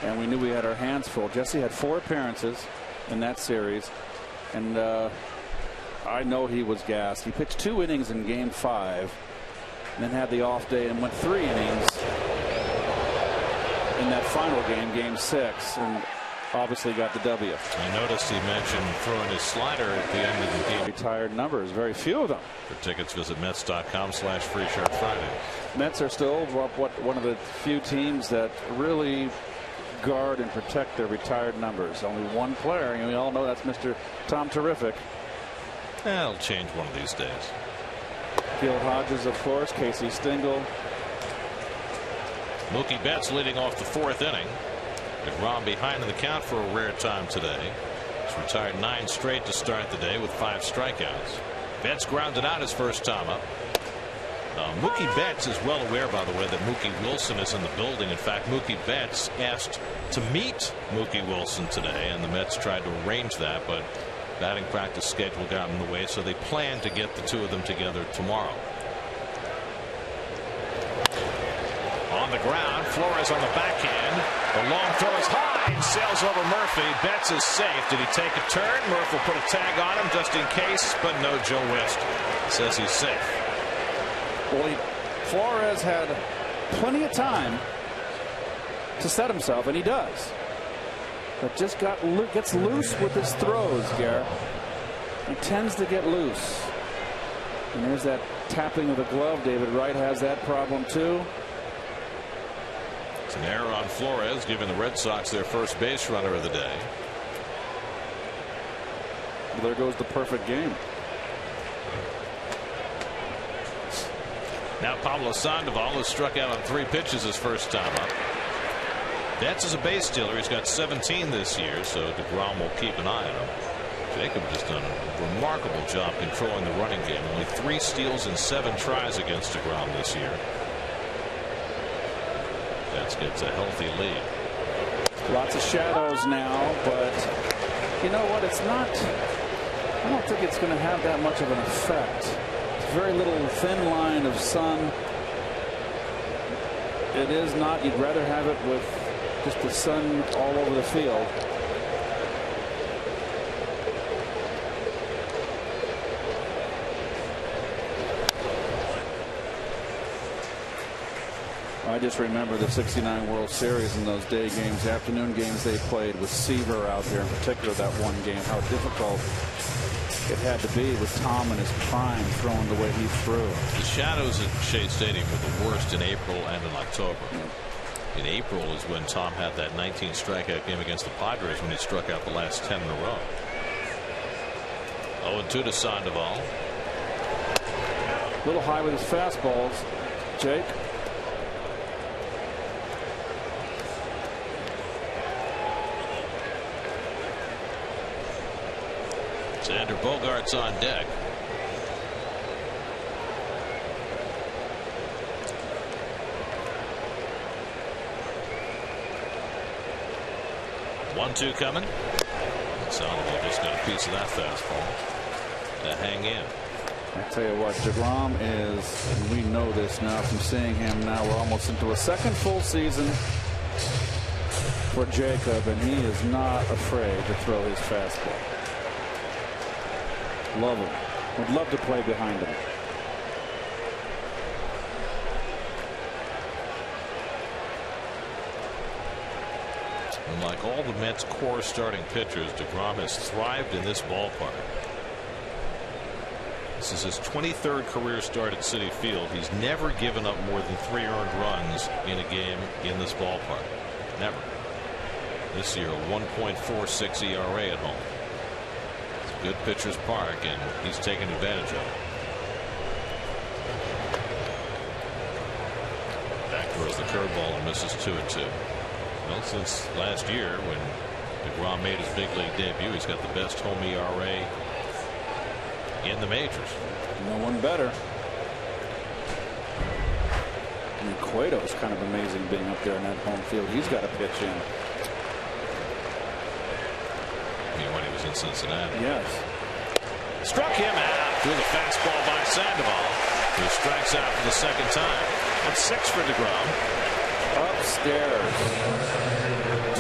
And we knew we had our hands full. Jesse had 4 appearances in that series. And I know he was gassed. He pitched 2 innings in Game 5, and then had the off day and went 3 innings in that final game, Game 6, and obviously got the W. I noticed he mentioned throwing his slider at the end of the game. Retired numbers, very few of them. For tickets, visit Mets.com/Free Shirt Friday. Mets are still one of the few teams that really guard and protect their retired numbers. Only one player, and we all know that's Mr. Tom Terrific. That'll change one of these days. Gil Hodges, of course, Casey Stengel. Mookie Betts leading off the 4th inning. DeGrom behind in the count for a rare time today. He's retired 9 straight to start the day with 5 strikeouts. Betts grounded out his first time up. Mookie Betts is well aware, by the way, that Mookie Wilson is in the building. In fact, Mookie Betts asked to meet Mookie Wilson today, and the Mets tried to arrange that, but batting practice schedule got in the way, so they plan to get the 2 of them together tomorrow. On the ground, Flores on the backhand. The long throw is high and sails over Murphy. Betts is safe. Did he take a turn? Murphy will put a tag on him just in case, but no. Joe West says he's safe. Well, Flores had plenty of time to set himself, and he does. But just gets loose with his throws, Garrett. He tends to get loose. And there's that tapping of the glove. David Wright has that problem too. It's an error on Flores, giving the Red Sox their first base runner of the day. There goes the perfect game. Now Pablo Sandoval, who struck out on 3 pitches his first time up. Betts is a base stealer. He's got 17 this year, so DeGrom will keep an eye on him. Jacob has done a remarkable job controlling the running game. Only 3 steals and 7 tries against DeGrom this year. Betts gets a healthy lead. Lots of shadows now, but you know what? It's not. I don't think it's going to have that much of an effect. It's a very little thin line of sun. It is not. You'd rather have it with just the sun all over the field. I just remember the '69 World Series and those day games, afternoon games they played with Seaver out there, in particular that one game, how difficult it had to be with Tom in his prime throwing the way he threw. The shadows at Shea Stadium were the worst in April and in October. In April is when Tom had that 19 strikeout game against the Padres when he struck out the last 10 in a row. 0-2 to Sandoval. A little high with his fastballs, Jake. Xander Bogaerts on deck. One-two coming. Sandoval just got a piece of that fastball to hang in. I tell you what, DeGrom is, and we know this now from seeing him now, we're almost into a second full season for Jacob, and he is not afraid to throw his fastball. Love him. Would love to play behind him. And like all the Mets' core starting pitchers, DeGrom has thrived in this ballpark. This is his 23rd career start at Citi Field. He's never given up more than 3 earned runs in a game in this ballpark. Never. This year, a 1.46 ERA at home. Good pitcher's park, and he's taken advantage of it. Back throws the curveball and misses 2-2. Well, since last year when DeGrom made his big league debut, he's got the best home ERA in the majors. No one better. I mean, Cueto's kind of amazing being up there in that home field. He's got to pitch in. When he was in Cincinnati. Yes. Struck him out through the fastball by Sandoval, who strikes out for the second time. That's 6 for DeGrom. Upstairs.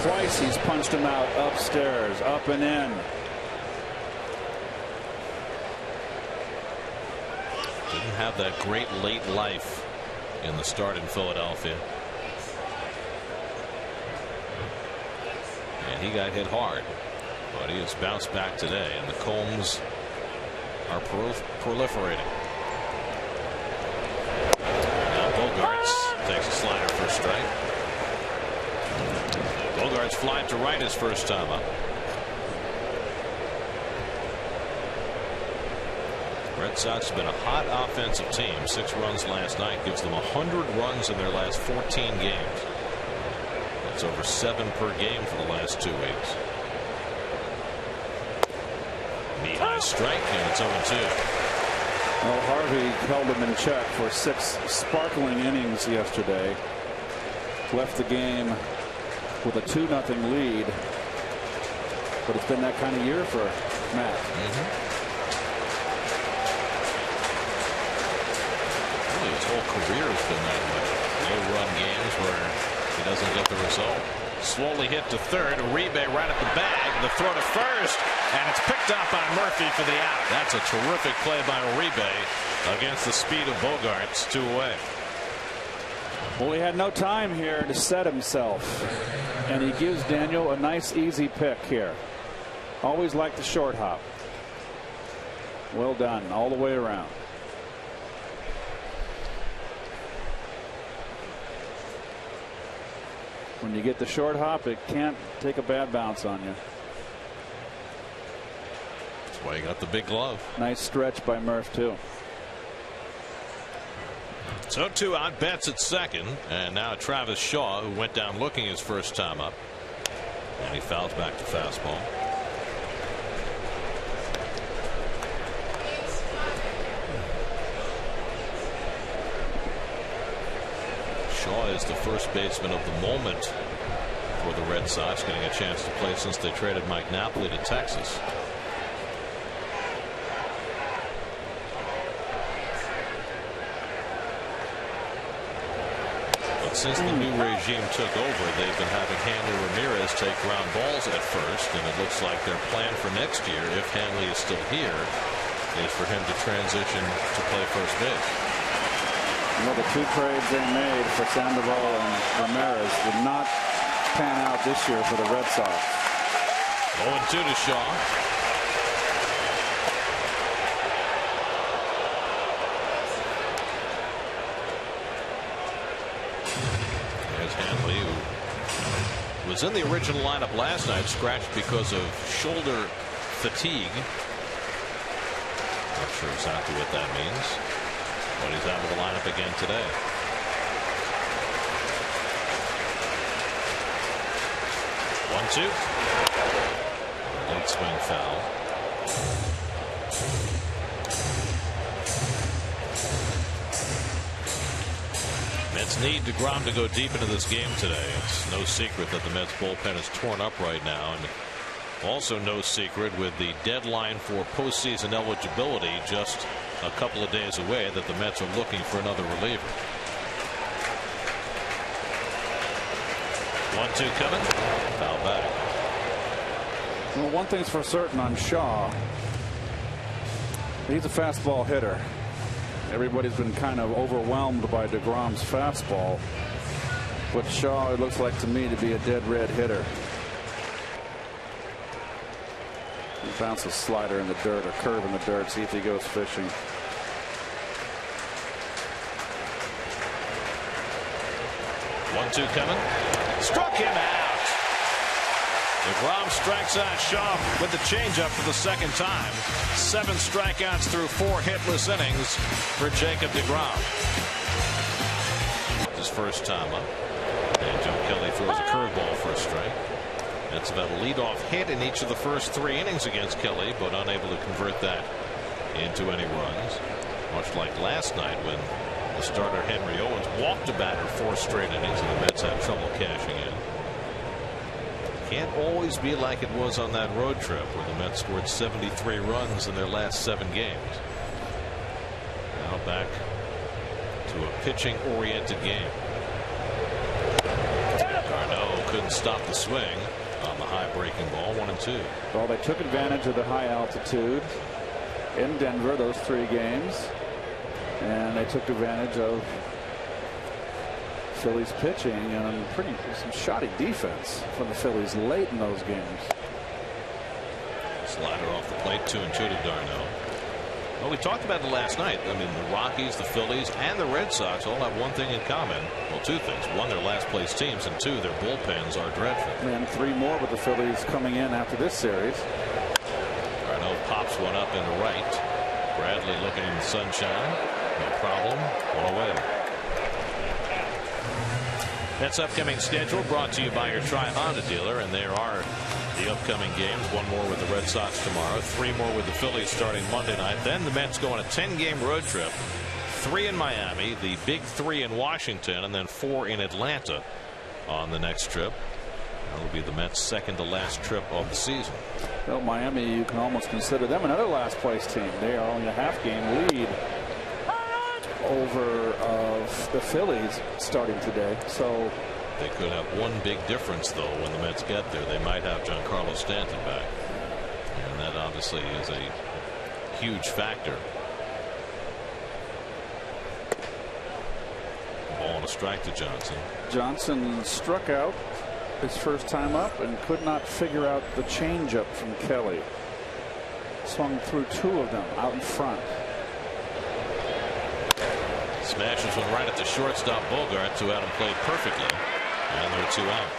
Twice he's punched him out upstairs, up and in. Didn't have that great late life in the start in Philadelphia. And he got hit hard. But he has bounced back today, and the Combs are proliferating. Now Bogaerts takes a slider for a strike. Bogaerts flied to right his first time up. Red Sox have been a hot offensive team. 6 runs last night gives them 100 runs in their last 14 games. That's over 7 per game for the last 2 weeks. Knee-high strike, and it's 0-2. Well, Harvey held him in check for 6 sparkling innings yesterday. Left the game with a 2-0 lead. But it's been that kind of year for Matt. Really, his whole career has been that way. Low-run games where he doesn't get the result. Slowly hit to third. Uribe right at the bag. The throw to first, and it's picked up by Murphy for the out. That's a terrific play by Uribe against the speed of Bogaerts. 2 away. Well, he had no time here to set himself, and he gives Daniel a nice easy pick here. Always like the short hop. Well done all the way around. When you get the short hop, it can't take a bad bounce on you. That's why you got the big glove. Nice stretch by Murph, too. So 2 out, Betts at second, and now Travis Shaw, who went down looking his first time up, and he fouls back to fastball. Shaw is the first baseman of the moment for the Red Sox, getting a chance to play since they traded Mike Napoli to Texas. But since the new regime took over, they've been having Hanley Ramirez take ground balls at first, and it looks like their plan for next year, if Hanley is still here, is for him to transition to play first base. Well, the 2 trades they made for Sandoval and Ramirez did not pan out this year for the Red Sox. 0-2 to Shaw. There's Hanley, who was in the original lineup last night, scratched because of shoulder fatigue. Not sure exactly what that means, but he's out of the lineup again today. One-two. Late swing foul. Mets need DeGrom to go deep into this game today. It's no secret that the Mets bullpen is torn up right now, and also no secret with the deadline for postseason eligibility just a couple of days away that the Mets are looking for another reliever. 1-2 coming. Foul back. Well, one thing's for certain on Shaw. He's a fastball hitter. Everybody's been kind of overwhelmed by DeGrom's fastball. But Shaw, it looks like to me to be a dead red hitter. He bounces a slider in the dirt, a curve in the dirt, see if he goes fishing. One-two coming. Struck him out. DeGrom strikes out Shaw with the changeup for the second time. 7 strikeouts through 4 hitless innings for Jacob DeGrom. His first time up. And Joe Kelly throws a curveball for a strike. That's about a leadoff hit in each of the first 3 innings against Kelly, but unable to convert that into any runs. Much like last night when the starter Henry Owens walked a batter 4 straight innings and the Mets had trouble cashing in. Can't always be like it was on that road trip where the Mets scored 73 runs in their last 7 games. Now back to a pitching oriented game. Garneau couldn't stop the swing on the high breaking ball. 1-2. Well, they took advantage of the high altitude in Denver those 3 games, and they took advantage of Phillies pitching and some shoddy defense from the Phillies late in those games. Slider off the plate. 2-2 to d'Arnaud. Well, we talked about it last night. I mean, the Rockies, the Phillies, and the Red Sox all have one thing in common. Well, 2 things. 1, they're last place teams, and 2, their bullpens are dreadful. And 3 more with the Phillies coming in after this series. D'Arnaud pops one up in the right. Bradley looking in the sunshine. No problem. 1 away. That's upcoming schedule brought to you by your Tri-Honda dealer, and there are the upcoming games. 1 more with the Red Sox tomorrow, 3 more with the Phillies starting Monday night. Then the Mets go on a 10-game road trip, 3 in Miami, the big 3 in Washington, and then 4 in Atlanta on the next trip. That will be the Mets' second to last trip of the season. Well, Miami, you can almost consider them another last place team. They are only a half-game lead over the Phillies starting today. So they could have one big difference, though, when the Mets get there. They might have Giancarlo Stanton back, and that obviously is a huge factor. Ball and a strike to Johnson. Johnson struck out his first time up and could not figure out the changeup from Kelly. Swung through 2 of them out in front. Smashes one right at the shortstop Bogaerts, who had him played perfectly, and they're 2 out.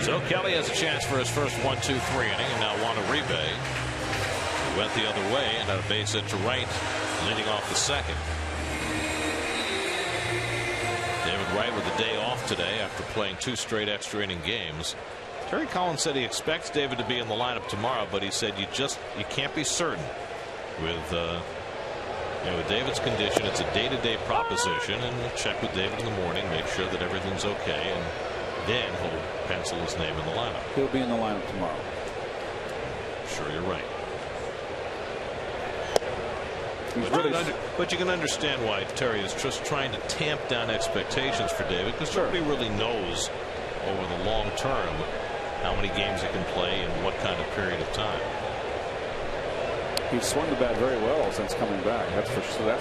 So Kelly has a chance for his first 1-2-3 inning, and now Juan Uribe, who went the other way and had a base hit to right, leading off the second. David Wright with a day off today after playing 2 straight extra inning games. Terry Collins said he expects David to be in the lineup tomorrow, but he said you can't be certain with And with David's condition, it's a day-to-day proposition, and we'll check with David in the morning, make sure that everything's okay, and then he'll pencil his name in the lineup. He'll be in the lineup tomorrow. Sure, you're right. But you can understand why Terry is just trying to tamp down expectations for David, because nobody really knows over the long term how many games he can play and what kind of period of time. He's swung the bat very well since coming back. That's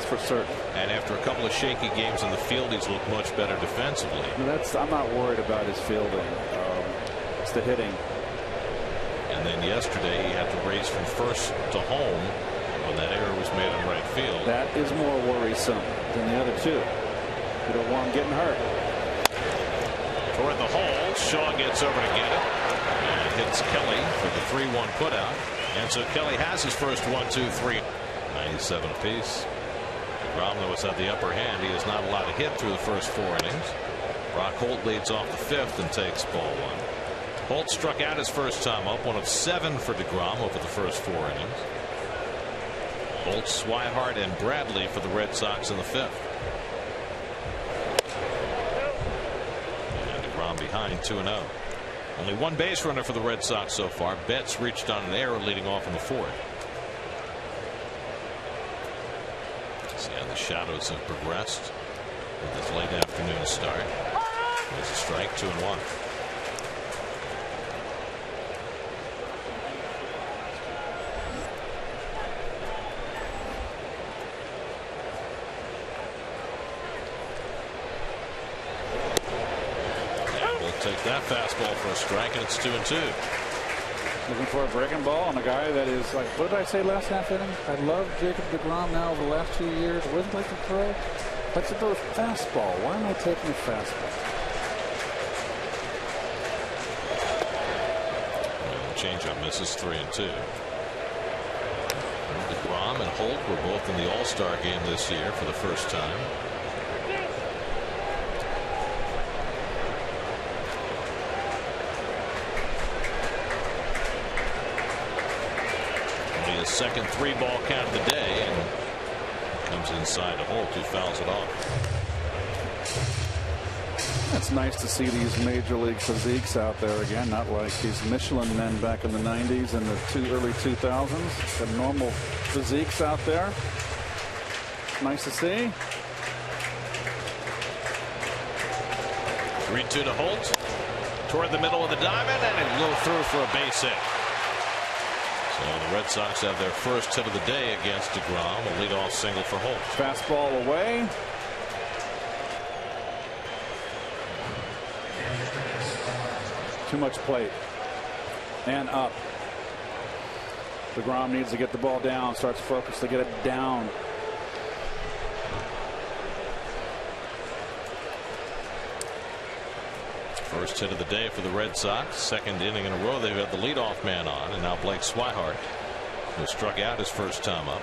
for certain. And after a couple of shaky games in the field, he's looked much better defensively. I'm not worried about his fielding. It's the hitting. And then yesterday he had to race from first to home when that error was made in right field. That is more worrisome than the other two. You don't want him getting hurt. Toward the hole, Shaw gets over to get it and hits Kelly for the 3-1 putout. And so Kelly has his first 1-2-3. 97 apiece. DeGrom, though, has had the upper hand. He is not allowed to hit through the first 4 innings. Brock Holt leads off the 5th and takes ball 1. Holt struck out his first time up, 1 of 7 for DeGrom over the first 4 innings. Holt, Swihart, and Bradley for the Red Sox in the 5th. And DeGrom behind 2-0. Only 1 base runner for the Red Sox so far. Betts reached on an error leading off in the 4th. See how the shadows have progressed with this late afternoon start. There's a strike, 2-1. Take that fastball for a strike, and it's 2-2. Looking for a breaking ball on a guy that is like, what did I say last half inning? I love Jacob deGrom now over the last 2 years. What does he like to throw? Likes to throw a fastball. Why am I taking a fastball? And the changeup misses, 3-2. deGrom and Holt were both in the All-Star game this year for the first time. Second 3-ball count of the day, and comes inside to Holt, who fouls it off. It's nice to see these major league physiques out there again, not like these Michelin men back in the 90s and the early 2000s. The normal physiques out there. Nice to see. 3-2 to Holt. Toward the middle of the diamond, and it will through for a base hit. So the Red Sox have their first hit of the day against DeGrom, a leadoff single for Holt. Fastball away. Too much plate. And up. DeGrom needs to get the ball down, starts focus to get it down. First hit of the day for the Red Sox. Second inning in a row they've had the leadoff man on, and now Blake Swihart, who struck out his first time up.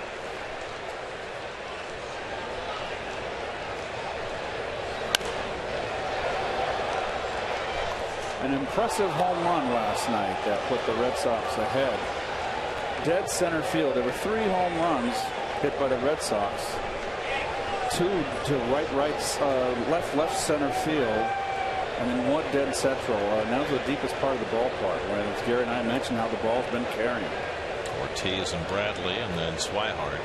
An impressive home run last night that put the Red Sox ahead. Dead center field. There were 3 home runs hit by the Red Sox. 2 to left center field. And then 1 dead central. And that was the deepest part of the ballpark. Right? As Gary and I mentioned how the ball's been carrying. Ortiz and Bradley, and then Swihart.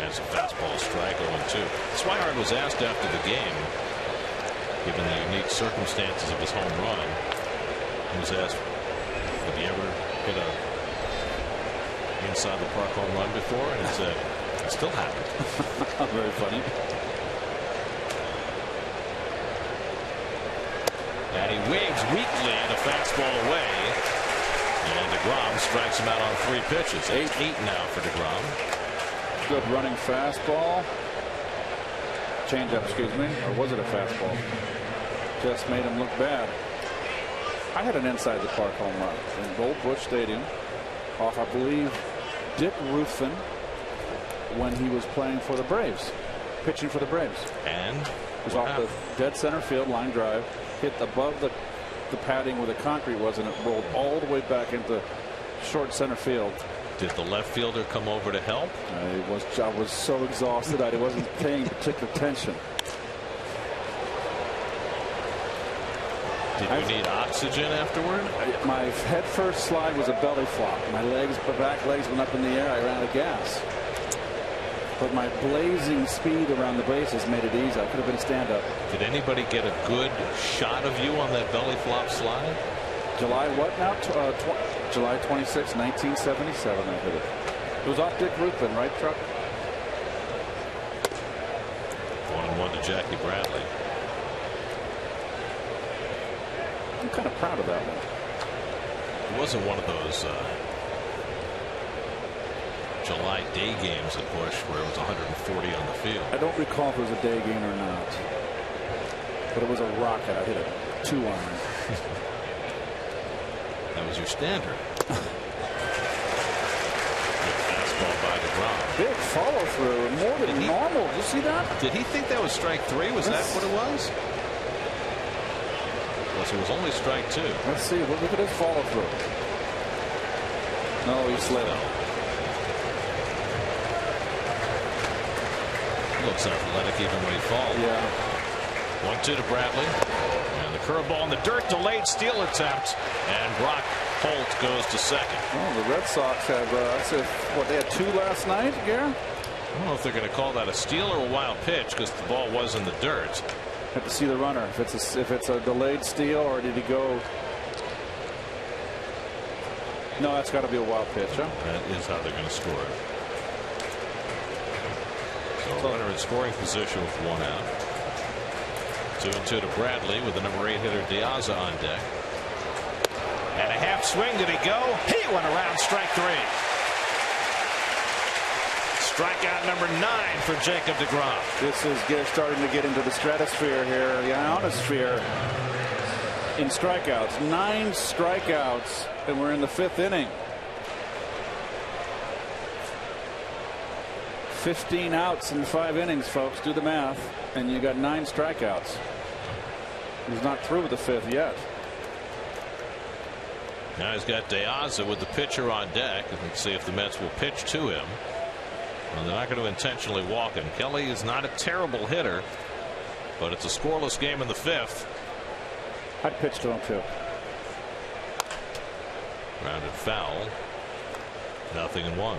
That's a fastball strike, 0-2. Swihart was asked after the game, given the unique circumstances of his home run, he was asked, have you ever hit a inside the park home run before? And he said, it still happened. Very funny. And he waves weakly and a fastball away. And DeGrom strikes him out on 3 pitches. 8-8 now for DeGrom. Good running fastball. Changeup, excuse me. Or was it a fastball? Just made him look bad. I had an inside the park home run in Old Busch Stadium off, I believe, Dick Ruffin when he was playing for the Braves, pitching for the Braves. And it was off the dead center field line drive, hit above the padding where the concrete was, and it rolled all the way back into short center field. Did the left fielder come over to help? I was so exhausted I wasn't paying particular attention. Did you need oxygen afterward? My head first slide was a belly flop. My back legs went up in the air. I ran out of gas. But my blazing speed around the bases made it easy. I could have been stand-up. Did anybody get a good shot of you on that belly flop slide? July what now? July 26, 1977. I hit it. It was off Dick Ruthven, right, Truck? 1-1 to Jackie Bradley. I'm kind of proud of that one. It wasn't one of those July day games at Busch where it was 140 on the field. I don't recall if it was a day game or not, but it was a rocket. I hit it 2-iron. That was your standard. Fastball by DeGrom. Big follow through, more than normal. Did you see that? Did he think that was strike 3? Was that what it was? It was only strike 2. Let's see. Look at his follow through. No, he slid. Looks athletic even when he falls. Yeah. 1-2 to Bradley. And the curveball in the dirt. Delayed steal attempt. And Brock Holt goes to second. Oh, the Red Sox have, they had 2 last night, Gare? I don't know if they're going to call that a steal or a wild pitch because the ball was in the dirt. Have to see the runner. If it's a delayed steal, or did he go? No, that's got to be a wild pitch, huh? That is how they're going to score it. So runner in scoring position with 1 out. 2-2 to Bradley with the number 8 hitter Diaza on deck. And a half swing. Did he go? He went around strike 3. Strikeout number 9 for Jacob deGrom. This is starting to get into the stratosphere here, the ionosphere in strikeouts. 9 strikeouts, and we're in the 5th inning. 15 outs in 5 innings, folks. Do the math, and you got 9 strikeouts. He's not through with the 5th yet. Now he's got Diaza with the pitcher on deck. Let's see if the Mets will pitch to him. Well, they're not going to intentionally walk him. Kelly is not a terrible hitter, but it's a scoreless game in the 5th. I'd pitch to him too. Grounded foul. 0-1.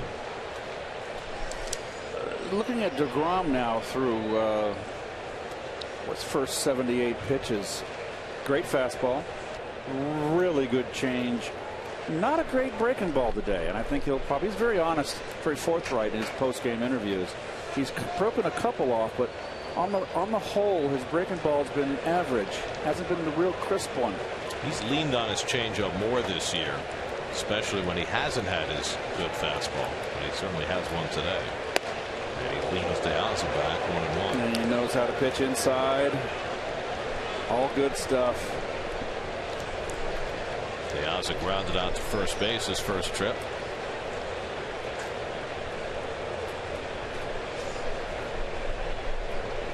Looking at deGrom now through what's first 78 pitches. Great fastball. Really good change. Not a great breaking ball today, and I think he's very honest, very forthright in his post-game interviews. He's broken a couple off, but on the whole, his breaking ball's been average. Hasn't been the real crisp one. He's leaned on his changeup more this year, especially when he hasn't had his good fastball. But he certainly has one today. And he leans Diaza back 1-1. And he knows how to pitch inside. All good stuff. Diaza grounded out to first base his first trip.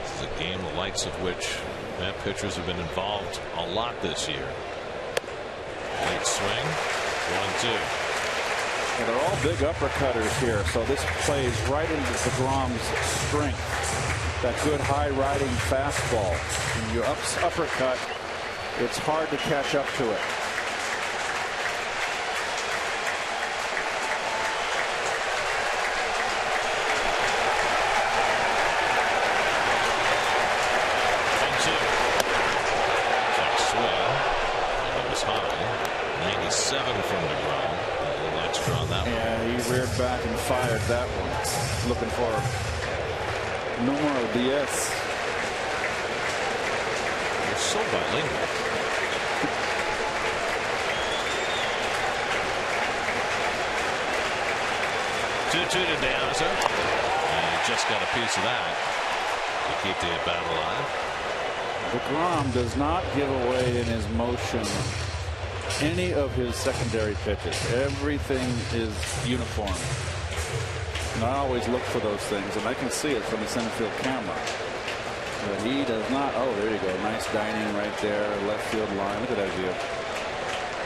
This is a game the likes of which Met pitchers have been involved a lot this year. Late swing. 1-2. Well, they're all big uppercutters here, so this plays right into deGrom's strength. That good high riding fastball. When you uppercut, it's hard to catch up to it. Back and fired that one. Looking for numero 10. You're so bilingual. Two to Diaza. And he just got a piece of that to keep the at-bat alive. deGrom does not give away in his motion any of his secondary pitches. Everything is uniform. And I always look for those things, and I can see it from the center field camera. But he does not. Oh, there you go. Nice dining right there. Left field line. Look at that view.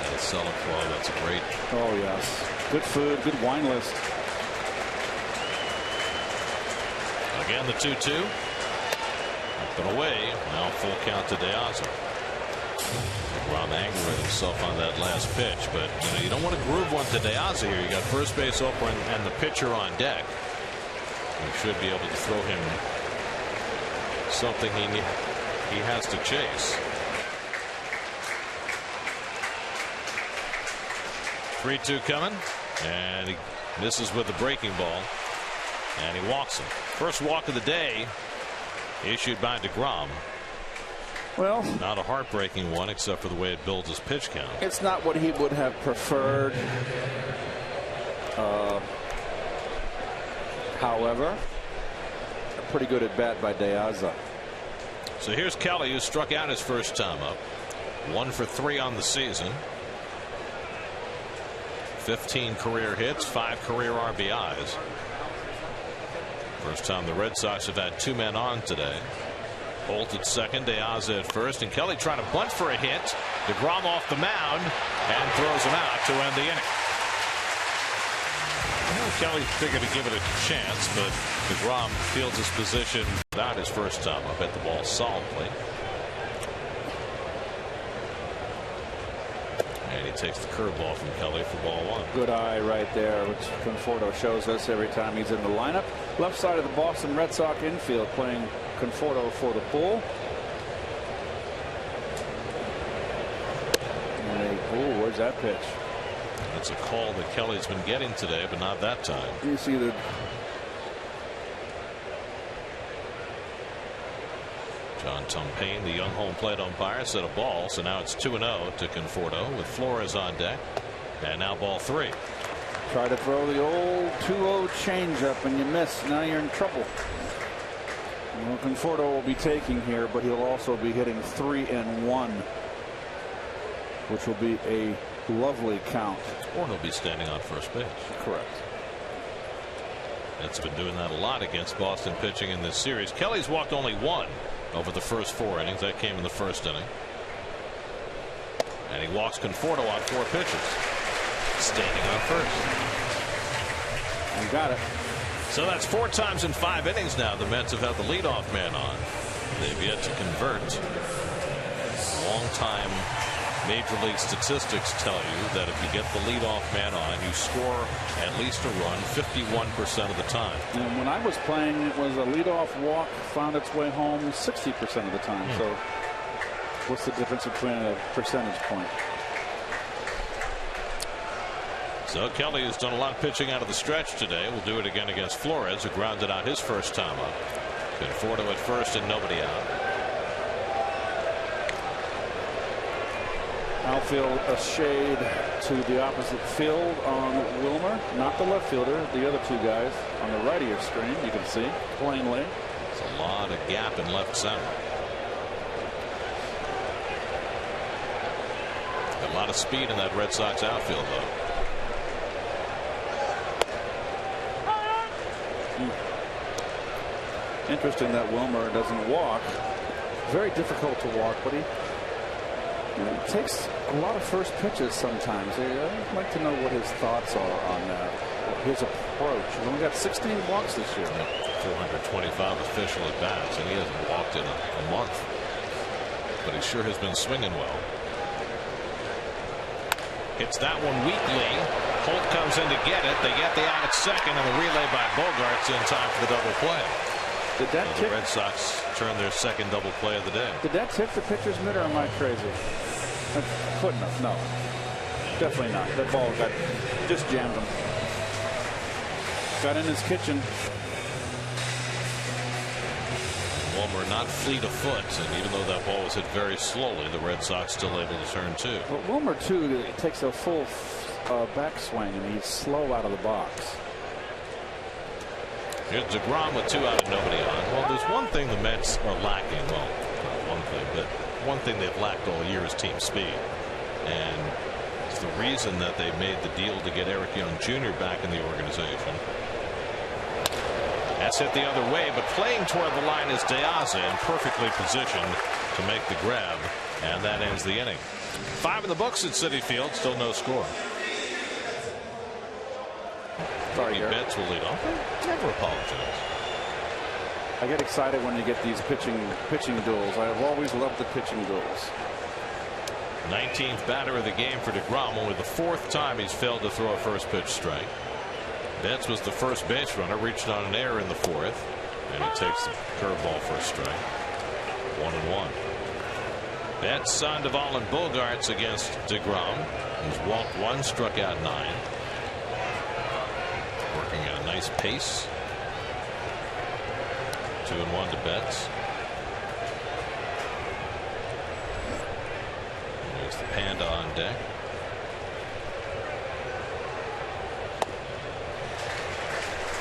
That is Cellar Club. That's great. Oh, yes. Good food, good wine list. Again, the 2-2. Up and away. Now full count to De Aza. DeGrom angry with himself on that last pitch, but you don't want to groove one to De Aza here. You got first base open and the pitcher on deck. You should be able to throw him something he has to chase. 3-2 coming, and he misses with the breaking ball, and he walks him. First walk of the day issued by DeGrom. Well, not a heartbreaking one, except for the way it builds his pitch count. It's not what he would have preferred. However, a pretty good at bat by De Aza. So here's Kelly, who struck out his first time up. 1 for 3 on the season. 15 career hits, 5 career RBIs. First time the Red Sox have had 2 men on today. Holt at second, De Aza at first, and Kelly trying to bunt for a hit. DeGrom off the mound and throws him out to end the inning. Well, Kelly figured to give it a chance, but DeGrom fields his position without his first time up, at the ball solidly. And he takes the curveball from Kelly for ball 1. Good eye right there, which Conforto shows us every time he's in the lineup. Left side of the Boston Red Sox infield, playing Conforto for the pull. Oh, where's that pitch? That's a call that Kelly's been getting today, but not that time. You see the John Tumpane, the young home plate umpire, set a ball, so now it's 2-0 to Conforto with Flores on deck, and now ball 3. Try to throw the old 2-0 changeup and you miss. Now you're in trouble. Well, Conforto will be taking here, but he'll also be hitting 3-1, which will be a lovely count. Or he'll be standing on first base. Correct. It's been doing that a lot against Boston pitching in this series. Kelly's walked only 1 over the first 4 innings. That came in the first inning. And he walks Conforto on 4 pitches. Standing on first. You got it. So that's 4 times in 5 innings now the Mets have had the leadoff man on. They've yet to convert. Long-time Major League statistics tell you that if you get the leadoff man on, you score at least a run 51% of the time. And when I was playing, it was a leadoff walk found its way home 60% of the time. So what's the difference between a percentage point? So Kelly has done a lot of pitching out of the stretch today. We'll do it again against Flores, who grounded out his first time up. Conforto at first and nobody out. Outfield a shade to the opposite field on Wilmer, not the left fielder, the other 2 guys on the right of your screen. You can see plainly. There's a lot of gap in left center. A lot of speed in that Red Sox outfield, though. Interesting that Wilmer doesn't walk. Very difficult to walk, but he takes a lot of first pitches sometimes. I'd like to know what his thoughts are on that. His approach. He's only got 16 walks this year. 425 official at bats, and he hasn't walked in a month. But he sure has been swinging well. Hits that one weakly. Holt comes in to get it. They get the out at second, and the relay by Bogarts in time for the double play. Did that the Red Sox turn their second double play of the day. Did that tip the pitcher's mitt, or am I crazy? Couldn't have. No, definitely not. That ball just jammed him. Got in his kitchen. Wilmer not fleet of foot, and even though that ball was hit very slowly, the Red Sox still able to turn 2. Well, Wilmer too takes a full backswing, and he's slow out of the box. Here's DeGrom with 2 out and nobody on. Well, there's one thing the Mets are lacking. Well, not one thing, but one thing they've lacked all year is team speed. And it's the reason that they made the deal to get Eric Young Jr. back in the organization. That's hit the other way, but playing toward the line is De Aza, and perfectly positioned to make the grab, and that ends the inning. 5 in the books at Citi Field. Still no score. Sorry, Mookie Betts will lead off. Never apologize. I get excited when you get these pitching duels. I have always loved the pitching duels. 19th batter of the game for DeGrom. Only the 4th time he's failed to throw a first pitch strike. Betts was the first base runner, reached on an error in the 4th, and he takes the curveball for a strike. 1-1. Betts, Sandoval, and Bogaerts against DeGrom. He's walked 1, struck out 9. Working at a nice pace. 2-1 to Betts. There's the Panda on deck.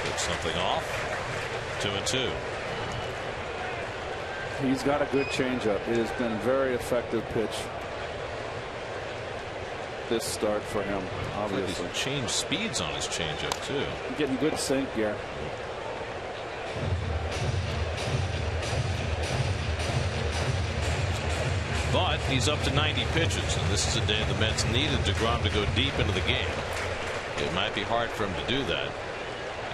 Gets something off. 2-2. He's got a good changeup. It has been a very effective pitch this start for him. Obviously, He's changed speeds on his changeup too. Getting good sink, yeah. But he's up to 90 pitches, and this is a day the Mets needed DeGrom to go deep into the game. It might be hard for him to do that.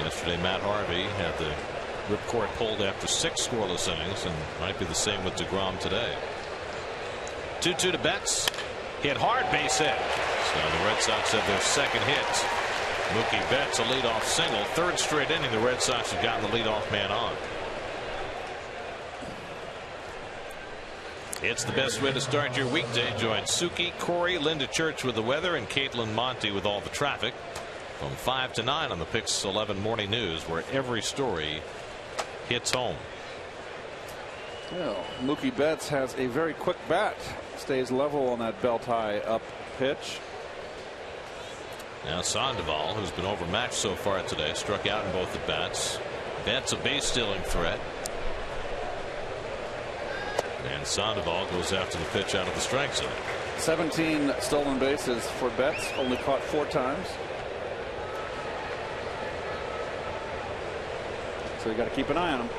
Yesterday, Matt Harvey had the ripcord pulled after 6 scoreless innings, and might be the same with DeGrom today. 2-2 to Betts. Hit hard, base hit. So the Red Sox have their second hit. Mookie Betts, a leadoff single. 3rd straight inning, the Red Sox have gotten the leadoff man on. It's the best way to start your weekday. Join Suki, Corey, Linda Church with the weather, and Caitlin Monty with all the traffic. From 5 to 9 on the Pix 11 Morning News, where every story hits home. Well, Mookie Betts has a very quick bat. Stays level on that belt high up pitch. Now Sandoval, who's been overmatched so far today, struck out in both at bats. Betts a base stealing threat. And Sandoval goes after the pitch out of the strike zone. 17 stolen bases for Betts, only caught 4 times. So you got to keep an eye on him.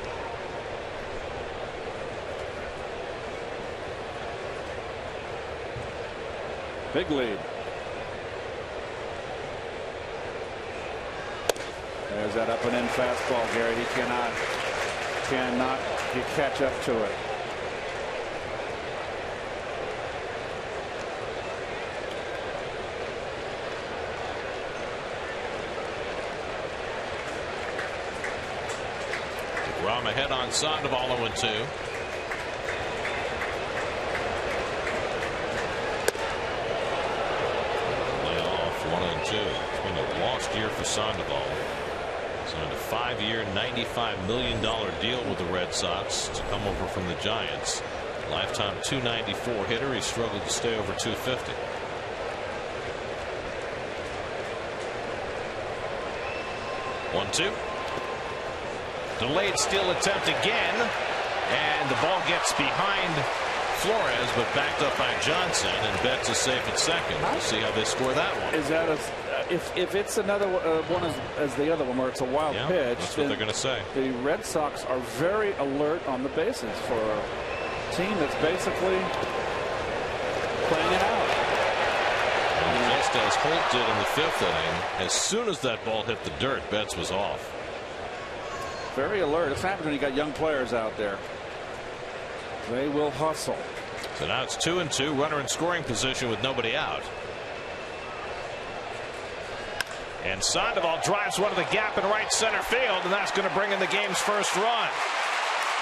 Big lead. There's that up and in fastball, Gary. He cannot catch up to it. DeGrom ahead on Sandoval, 0-2. Layoff, 1-2. It's been a lost year for Sandoval. Signed a 5-year, $95 million deal with the Red Sox to come over from the Giants. Lifetime .294 hitter. He struggled to stay over .250. One-two. Delayed steal attempt again, and the ball gets behind Flores, but backed up by Johnson, and Betts is safe at second. We'll see how they score that one. Is that if it's another one as the other one where it's a wild pitch? That's what they're going to say. The Red Sox are very alert on the bases for a team that's basically playing it out. And just as Holt did in the 5th inning, as soon as that ball hit the dirt, Betts was off. Very alert. It's happened when you got young players out there. They will hustle. So now it's 2-2, runner in scoring position with nobody out. And Sandoval drives one to the gap in right center field, and that's going to bring in the game's first run.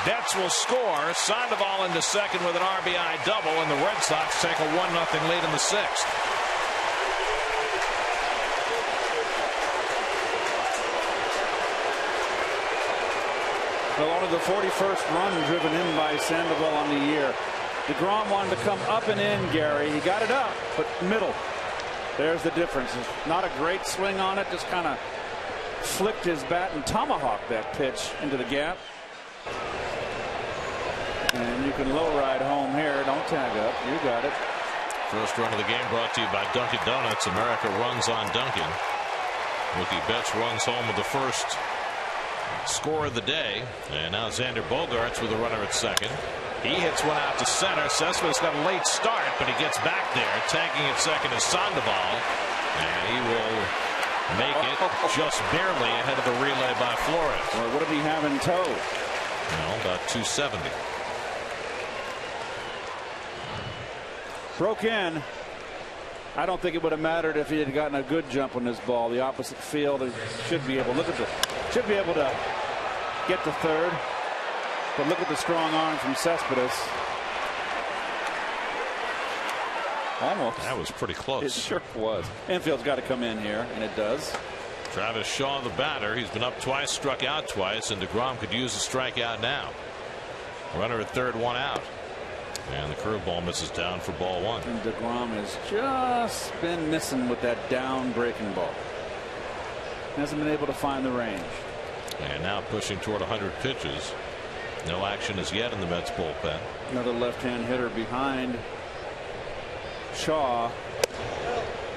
Betts will score. Sandoval into second with an RBI double, and the Red Sox take a 1-0 lead in the 6th. Well, only the 41st run driven in by Sandoval on the year. DeGrom wanted to come up and in, Gary. He got it up, but middle. There's the difference. Not a great swing on it, just kind of flicked his bat and tomahawked that pitch into the gap. And you can low ride home here. Don't tag up. You got it. First run of the game brought to you by Dunkin' Donuts. America runs on Dunkin'. Mookie Betts runs home with the first score of the day, and now Xander Bogaerts with a runner at second. He hits one out to center. Cespedes got a late start, but he gets back there. Tagging at second is Sandoval, and he will make it just barely ahead of the relay by Flores. Or what did he have in tow? Well, about 270. Broke in. I don't think it would have mattered if he had gotten a good jump on this ball. The opposite field should be able to get to third. But look at the strong arm from Cespedes. Almost. That was pretty close. It sure was. Infield's got to come in here, and it does. Travis Shaw, the batter. He's been up twice, struck out twice, and DeGrom could use a strikeout now. Runner at third, one out. And the curveball misses down for ball one. And DeGrom has just been missing with that down breaking ball. Hasn't been able to find the range. And now pushing toward 100 pitches. No action as yet in the Mets bullpen. Another left-hand hitter behind Shaw.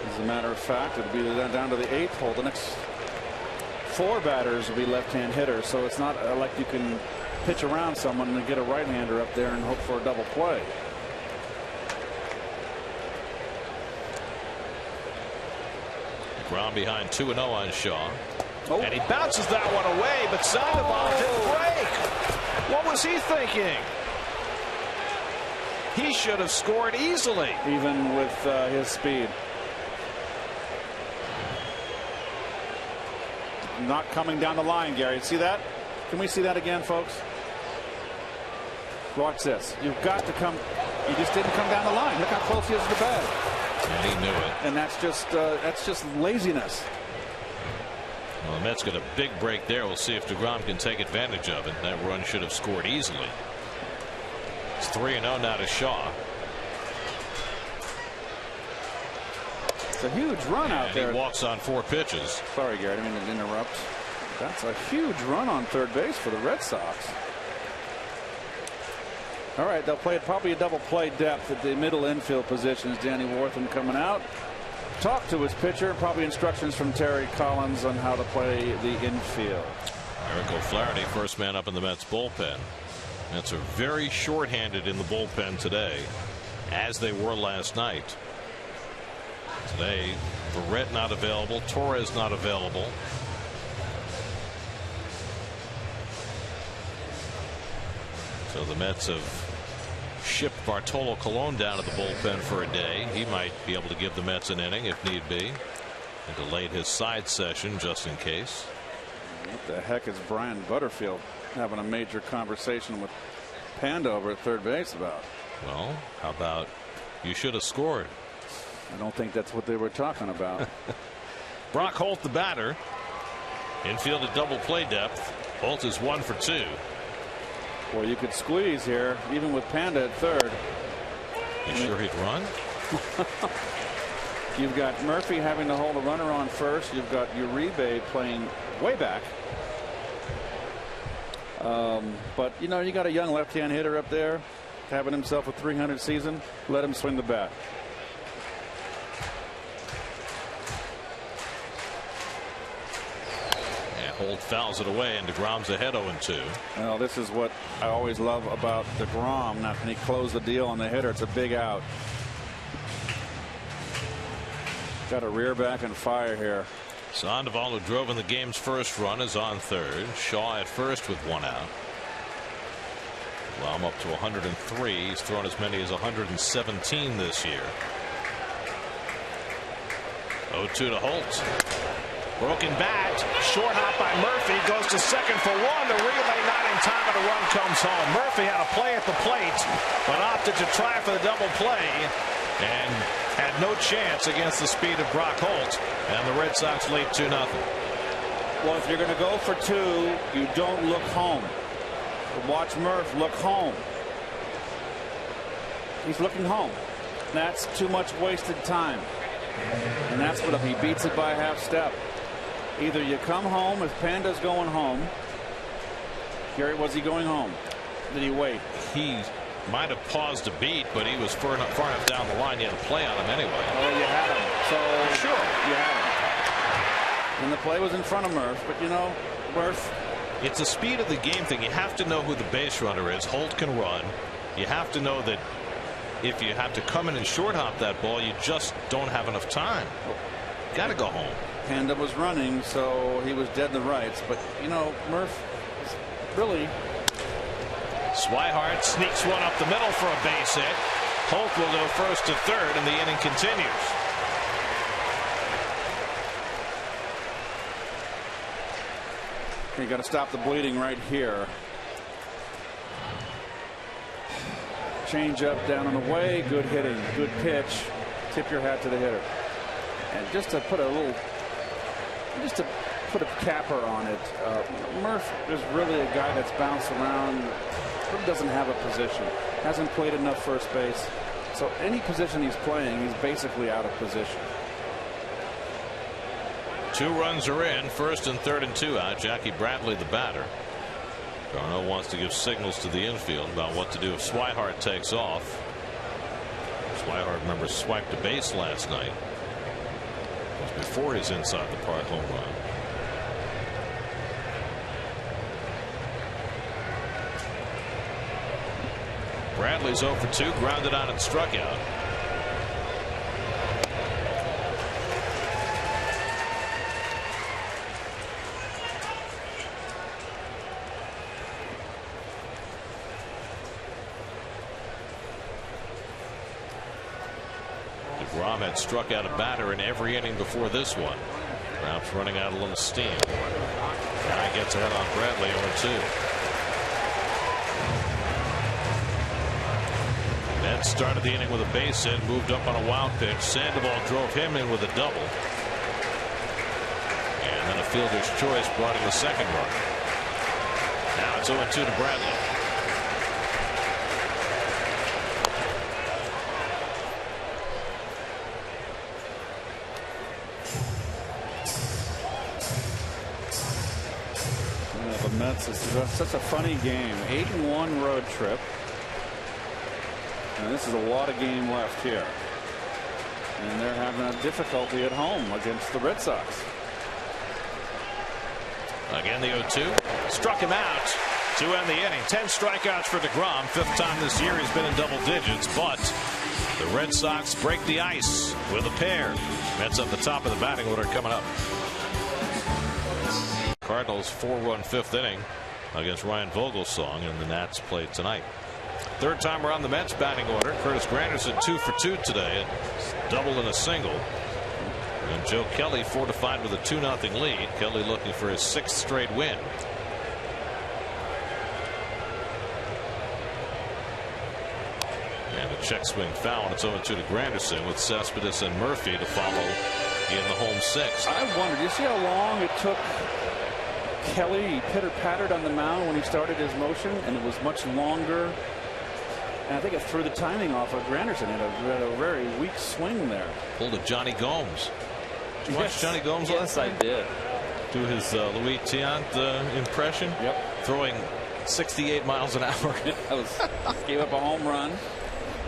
As a matter of fact, it'll be down to the 8th hole. The next 4 batters will be left-hand hitters, so it's not like you can pitch around someone and get a right-hander up there and hope for a double play. Ground behind 2-0 on Shaw. Oh. And he bounces that one away, but Sandoval didn't break. What was he thinking? He should have scored easily. Even with his speed. Not coming down the line, Gary. See that? Can we see that again, folks? Watch this. You've got to come. He just didn't come down the line. Look how close he is to the bag. And he knew it. And that's just laziness. Well, the Mets got a big break there. We'll see if DeGrom can take advantage of it. That run should have scored easily. It's 3-0 now to Shaw. It's a huge run out there. He walks on 4 pitches. Sorry, Gary, I didn't mean to interrupt. That's a huge run on third base for the Red Sox. All right, they'll play probably a double play depth at the middle infield positions. Danny Warthen coming out. Talk to his pitcher. Probably instructions from Terry Collins on how to play the infield. Eric O'Flaherty, first man up in the Mets bullpen. Mets are very short-handed in the bullpen today, as they were last night. Today, Barrett not available, Torres not available. So the Mets have shipped Bartolo Colon down to the bullpen for a day. He might be able to give the Mets an inning if need be, and delayed his side session just in case. What the heck is Brian Butterfield having a major conversation with Panda over at third base about? Well, how about you should have scored? I don't think that's what they were talking about. Brock Holt, the batter. Infield at double play depth. Holt is 1 for 2. Well, you could squeeze here, even with Panda at third. You sure he'd run? You've got Murphy having to hold a runner on first. You've got Uribe playing way back. But, you know, you got a young left-hand hitter up there having himself a 300 season. Let him swing the bat. Holt fouls it away, and DeGrom's ahead 0-2. Well, this is what I always love about DeGrom. Now, can he close the deal on the hitter? It's a big out. Got a rear back and fire here. Sandoval, who drove in the game's first run, is on third. Shaw at first with 1 out. Well, I'm up to 103. He's thrown as many as 117 this year. 0-2 to Holt. Broken bat, short hop by Murphy, goes to second for 1. The relay not in time, and a run comes home. Murphy had a play at the plate, but opted to try for the double play and had no chance against the speed of Brock Holt, and the Red Sox lead 2-0. Well, if you're going to go for 2, you don't look home. Watch Murph look home. He's looking home. That's too much wasted time, and that's what he beats it by a half step. Either you come home, if Panda's going home. Gary, was he going home? Did he wait? He might have paused a beat, but he was far enough down the line. You had a play on him anyway. Oh, you had him. So sure, you had him. And the play was in front of Murph, but you know, Murph. It's a speed of the game thing. You have to know who the base runner is. Holt can run. you have to know that if you have to come in and short hop that ball, you just don't have enough time. Got to go home. Panda was running, so he was dead in the rights. But, you know, Murph really. Swihart sneaks one up the middle for a base hit. Holt will go first to third, and the inning continues. You got to stop the bleeding right here. Change up, down and away. Good hitting, good pitch. Tip your hat to the hitter. And just to put a capper on it, Murph is really a guy that's bounced around. Really doesn't have a position. Hasn't played enough first base. So any position he's playing, he's basically out of position. 2 runs are in, first and third and 2 out. Jackie Bradley, the batter. Garneau wants to give signals to the infield about what to do if Swihart takes off. Swihart, remember, swiped a base last night. It was before his inside the park home run. Bradley's 0 for 2, grounded out and struck out. DeGrom had struck out a batter in every inning before this one. Perhaps running out a little steam. Now he gets ahead on Bradley 0-2. Ned started the inning with a base hit, moved up on a wild pitch. Sandoval drove him in with a double. And then a fielder's choice brought in the second run. Now it's 0-2 to Bradley. The Mets is such a funny game. 8-1 road trip. And this is a lot of game left here. And they're having a difficulty at home against the Red Sox. Again, the 0-2. Struck him out to end the inning. 10 strikeouts for DeGrom. 5th time this year he's been in double digits. But the Red Sox break the ice with a pair. Mets up the top of the batting order coming up. Cardinals 4-run 5th inning against Ryan Vogelsong, and the Nats play tonight. Third time around the Mets batting order. Curtis Granderson 2 for 2 today, a double and a single. And Joe Kelly fortified with a 2-0 lead. Kelly looking for his 6th straight win. And a check swing foul, and it's 0-2 to Granderson with Cespedes and Murphy to follow in the home 6th. I wondered, you see how long it took Kelly? He pitter-pattered on the mound when he started his motion, and it was much longer. And I think it threw the timing off of Granderson. He had a very weak swing there. Pulled a Johnny Gomes. Did you watch Johnny Gomes last night? Yes, I did. Do his Louis Tiant impression. Yep. Throwing 68 miles an hour. Gave up a home run.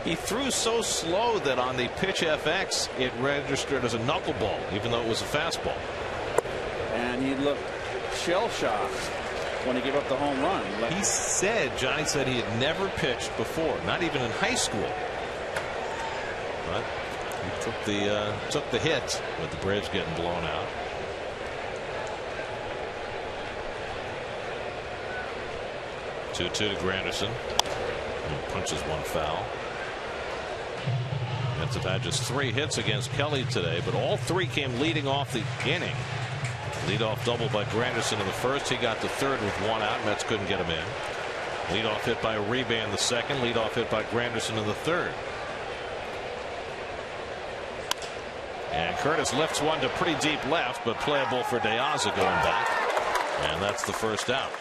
He threw so slow that on the Pitch FX it registered as a knuckleball, even though it was a fastball. And he looked shell-shocked when he gave up the home run. Johnny said he had never pitched before, not even in high school. But he took the hit with the Braves getting blown out. Two to Granderson. He punches one foul. Mets have had just 3 hits against Kelly today, but all 3 came leading off the inning. Leadoff double by Granderson in the first. He got the third with 1 out. Mets couldn't get him in. Leadoff hit by Uribe in the second. Leadoff hit by Granderson in the third. And Curtis lifts one to pretty deep left, but playable for De Aza going back. And that's the first out.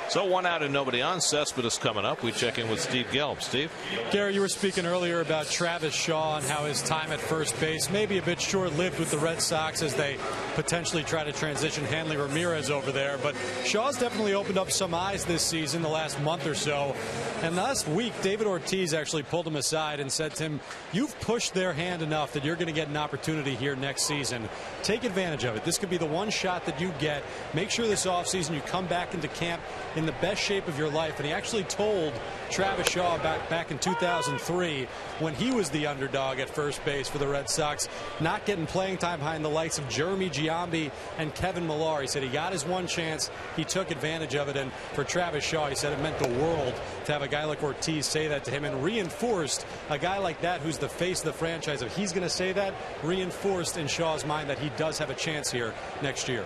So 1 out and nobody on. Cespedes coming up. We check in with Steve Gelb. Steve? Gary, you were speaking earlier about Travis Shaw and how his time at first base may be a bit short-lived with the Red Sox as they potentially try to transition Hanley Ramirez over there. But Shaw's definitely opened up some eyes this season, the last month or so. And last week, David Ortiz actually pulled him aside and said to him, you've pushed their hand enough that you're going to get an opportunity here next season. Take advantage of it. This could be the one shot that you get. Make sure this offseason you come back into camp in the best shape of your life. And he actually told Travis Shaw back in 2003, when he was the underdog at first base for the Red Sox, not getting playing time behind the likes of Jeremy Giambi and Kevin Millar. He said he got his one chance. He took advantage of it. And for Travis Shaw, he said it meant the world to have a guy like Ortiz say that to him, and reinforced a guy like that who's the face of the franchise. If he's going to say that, reinforced in Shaw's mind that he does have a chance here next year.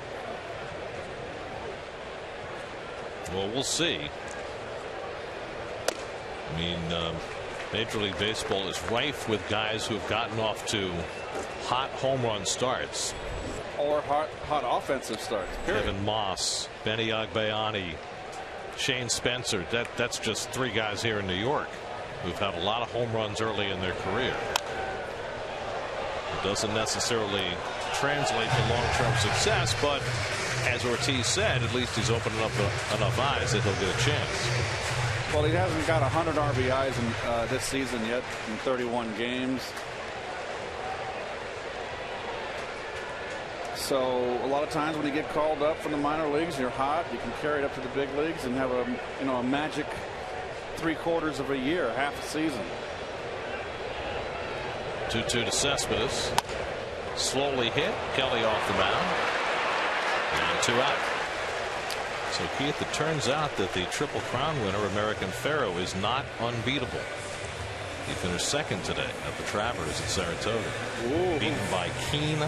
Well, we'll see. I mean, Major League Baseball is rife with guys who have gotten off to hot home run starts. Or hot offensive starts. Period. Kevin Moss, Benny Agbayani, Shane Spencer. That's just three guys here in New York who've had a lot of home runs early in their career. It doesn't necessarily translate to long-term success, but as Ortiz said, at least he's opening up enough eyes that he'll get a chance. Well, he hasn't got 100 RBIs in this season yet in 31 games. So a lot of times when you get called up from the minor leagues, you're hot. You can carry it up to the big leagues and have a magic 3/4 of a year, half a season. 2-2 to Cespedes. Slowly hit. Kelly off the mound. And 2 out. So, Keith, it turns out that the Triple Crown winner, American Pharoah, is not unbeatable. He finished second today at the Travers at Saratoga. Ooh. Beaten by Keen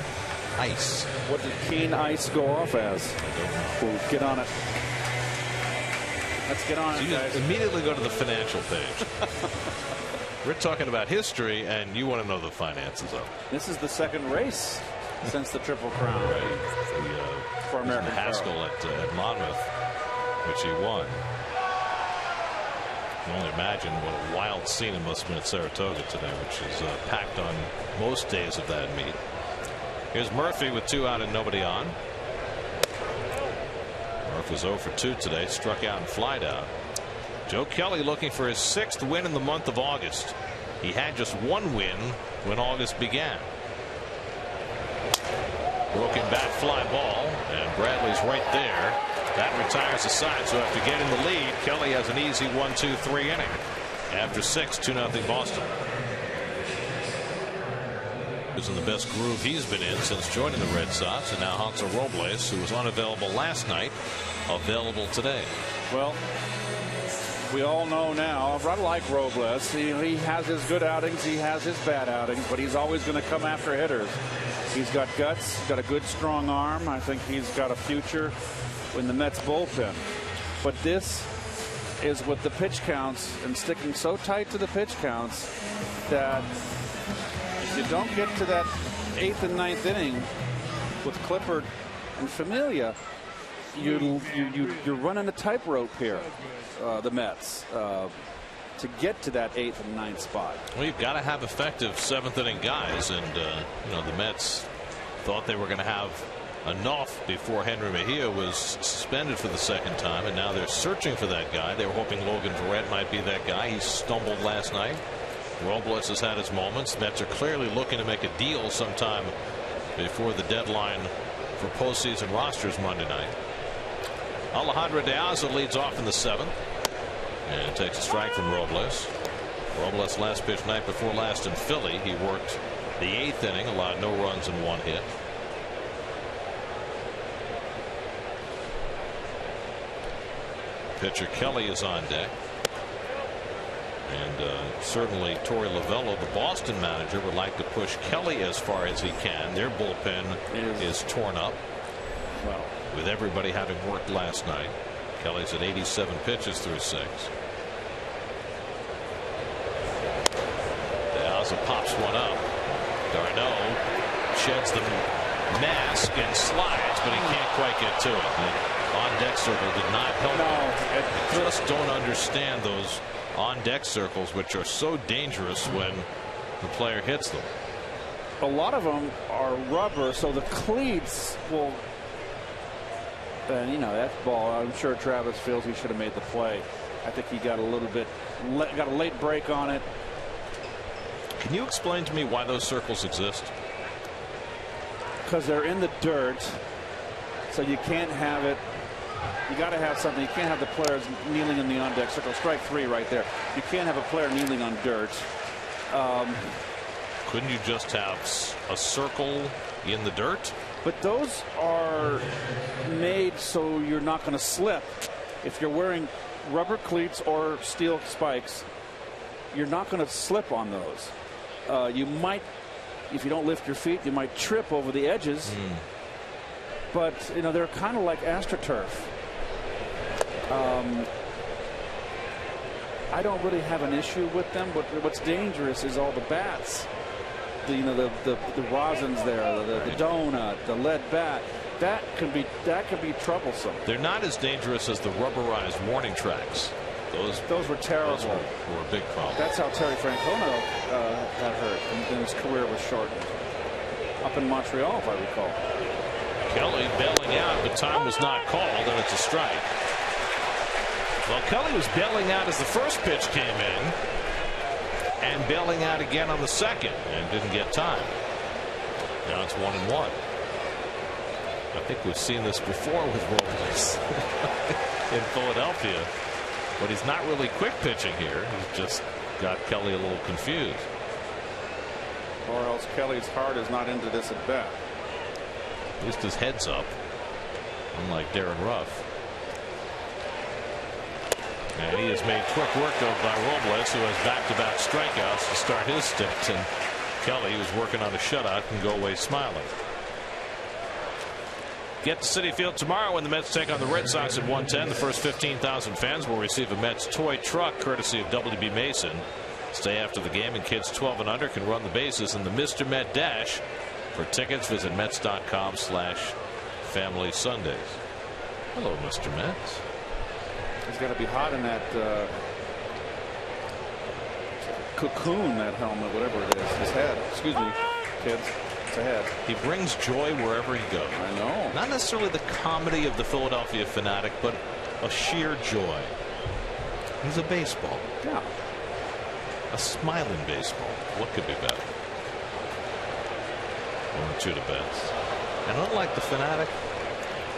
Ice. What did Keen Ice go off as? Ooh, get on it. Let's get on it, guys. Immediately go to the financial page. We're talking about history, and you want to know the finances of it. This is the second race since the Triple Crown, right? For American Haskell at Monmouth, which he won. You can only imagine what a wild scene it must have been at Saratoga today, which is packed on most days of that meet. Here's Murphy with 2 out and nobody on. Murphy was 0 for 2 today, struck out and flied out. Joe Kelly looking for his 6th win in the month of August. He had just 1 win when August began. Broken bat fly ball, and Bradley's right there. That retires the side, so after getting the lead, Kelly has an easy 1-2-3 inning. After 6, 2-0 Boston. Is in the best groove he's been in since joining the Red Sox, and now Hansel Robles, who was unavailable last night, available today. Well, we all know now. I like Robles. He has his good outings. He has his bad outings, but he's always going to come after hitters. He's got guts. He's got a good, strong arm. I think he's got a future in the Mets bullpen. But this is with the pitch counts and sticking so tight to the pitch counts that if you don't get to that 8th and 9th inning with Clippard and Familia, you're running a tightrope here, the Mets, to get to that 8th and 9th spot. Well, you've got to have effective 7th inning guys, and the Mets thought they were going to have enough before Henry Mejia was suspended for the 2nd time, and now they're searching for that guy. They were hoping Logan Verrett might be that guy. He stumbled last night. Robles has had his moments. The Mets are clearly looking to make a deal sometime before the deadline for postseason rosters Monday night. Alejandro De Aza leads off in the 7th and takes a strike from Robles. Robles last pitch night before last in Philly. He worked the 8th inning, allowed no runs and 1 hit. Pitcher Kelly is on deck. And certainly Torey Lovello, the Boston manager, would like to push Kelly as far as he can. Their bullpen is torn up. Well, with everybody having worked last night. Kelly's at 87 pitches through 6. De Aza pops one up. Darno sheds the mask and slides, but he can't quite get to it. The on-deck circle did not help him. I just don't understand those on-deck circles, which are so dangerous when the player hits them. a lot of them are rubber, so the cleats will. And you know, that ball, I'm sure Travis feels he should have made the play. I think he got a little bit, got a late break on it. Can you explain to me why those circles exist? Because they're in the dirt, so you can't have it. You got to have something. You can't have the players kneeling in the on deck circle. Strike 3 right there. You can't have a player kneeling on dirt. Couldn't you just have a circle in the dirt? But those are made so you're not going to slip. If you're wearing rubber cleats or steel spikes, you're not going to slip on those. You might, if you don't lift your feet, you might trip over the edges. But you know, they're kind of like AstroTurf. I don't really have an issue with them, but what's dangerous is all the bats. The rosins there, the donut, the lead bat. That can be troublesome. They're not as dangerous as the rubberized warning tracks. Those were terrible. Those were a big problem. That's how Terry Francona got hurt, and his career was shortened. Up in Montreal, if I recall. Kelly bailing out, but time was not called, and it's a strike. Well, Kelly was bailing out as the first pitch came in, and bailing out again on the second, and didn't get time. Now it's 1-1. I think we've seen this before with Robles in Philadelphia, but he's not really quick pitching here. He's just got Kelly a little confused. Or else Kelly's heart is not into this at bat. At least his head's up, unlike Darren Ruff. And he has made quick work of by Robles, who has back-to-back strikeouts to start his stint. And Kelly, who's working on a shutout, can go away smiling. Get to Citi Field tomorrow when the Mets take on the Red Sox at 1:10. The first 15,000 fans will receive a Mets toy truck courtesy of W.B. Mason. Stay after the game, and kids 12 and under can run the bases in the Mr. Met Dash. For tickets, visit Mets.com/Family Sundays. Hello, Mr. Mets. He's got to be hot in that cocoon, that helmet, whatever it is. His head. Excuse me, kids. It's a head. He brings joy wherever he goes. I know. Not necessarily the comedy of the Philadelphia Fanatic, but a sheer joy. He's a baseball. Yeah. A smiling baseball. What could be better? 1-2 to Betts. And unlike the Fanatic,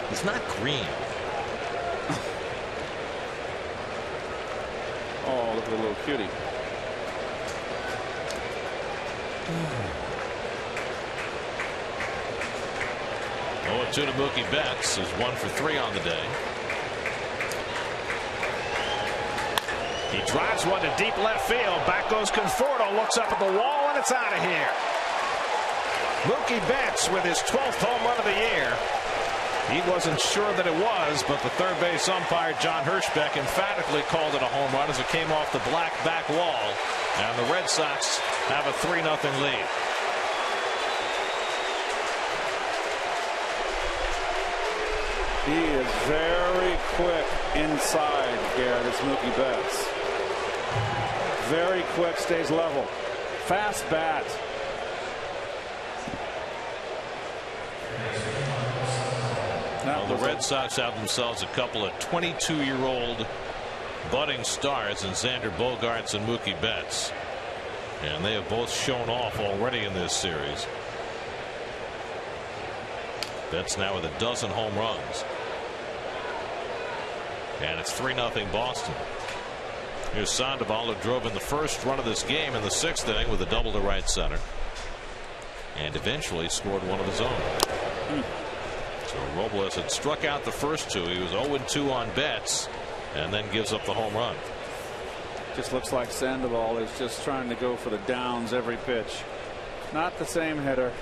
he's not green. Oh, look at the little cutie. 0-2 to Mookie Betts, is 1 for 3 on the day. He drives one to deep left field. Back goes Conforto. Looks up at the wall, and it's out of here. Mookie Betts with his 12th home run of the year. He wasn't sure that it was, but the third base umpire, John Hirschbeck, emphatically called it a home run as it came off the black back wall. And the Red Sox have a 3-0 lead. He is very quick inside, Garrett. It's Mookie Betts. Very quick, stays level. Fast bat. Well, the Red Sox have themselves a couple of 22-year-old budding stars in Xander Bogaerts and Mookie Betts. And they have both shown off already in this series. Betts now with a dozen home runs. And it's 3-0 Boston. Here's Sandoval, who drove in the first run of this game in the 6th inning with a double to right center. And eventually scored one of his own. So Robles had struck out the first 2. He was 0-2 on Betts, and then gives up the home run. Just looks like Sandoval is just trying to go for the downs every pitch. Not the same hitter.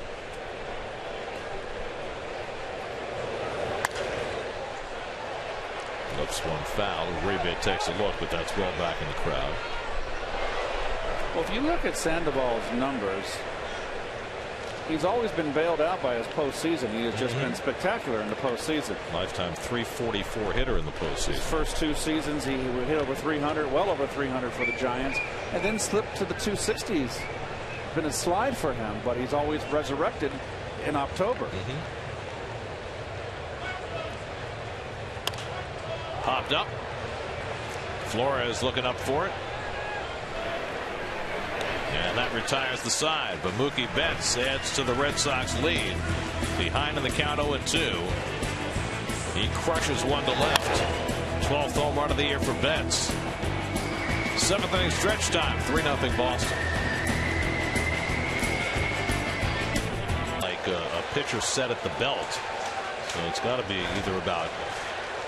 Looks one foul. Uribe takes a look, but that's well back in the crowd. Well, if you look at Sandoval's numbers, he's always been bailed out by his postseason. He has just been spectacular in the postseason. Lifetime .344 hitter in the postseason. His first 2 seasons, he would hit over 300, well over 300 for the Giants, and then slipped to the 260s been a slide for him, but he's always resurrected in October. Popped up. Flores looking up for it. And that retires the side. But Mookie Betts adds to the Red Sox lead. Behind in the count 0-2. He crushes one to left. 12th home run of the year for Betts. 7th inning stretch time. 3-0 Boston. Like a pitcher set at the belt. So it's got to be either about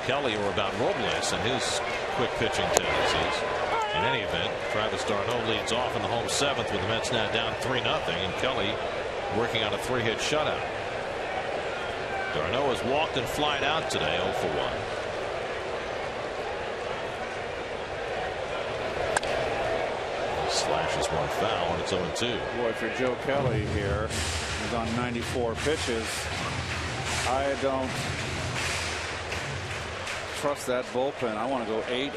Kelly or about Robles and his quick pitching tendencies. In any event, Travis d'Arnaud leads off in the home 7th with the Mets now down 3-0, and Kelly working on a 3-hit shutout. d'Arnaud has walked and flied out today, 0 for 1. Slashes one foul, and it's 0-2. Boy, for Joe Kelly here, he's on 94 pitches. I don't trust that bullpen. I want to go 8.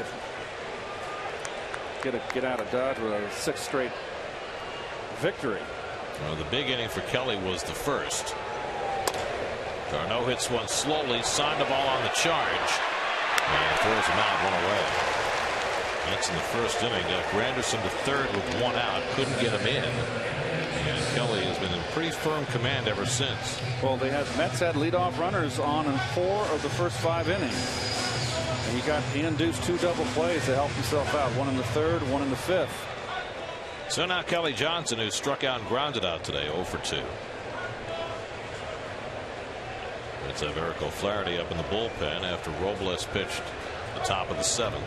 Get out of Dodge with a 6th straight victory. Well, the big inning for Kelly was the first. d'Arnaud hits one slowly. Sandoval on the charge. And throws him out, one away. That's in the first inning. Got Granderson to third with one out. Couldn't get him in. And Kelly has been in pretty firm command ever since. Well, Mets had leadoff runners on in 4 of the first 5 innings. And he induced 2 double plays to help himself out. One in the 3rd, one in the 5th. So now Kelly Johnson, who struck out and grounded out today, 0 for 2. Let's have Eric O'Flaherty up in the bullpen after Robles pitched the top of the 7th.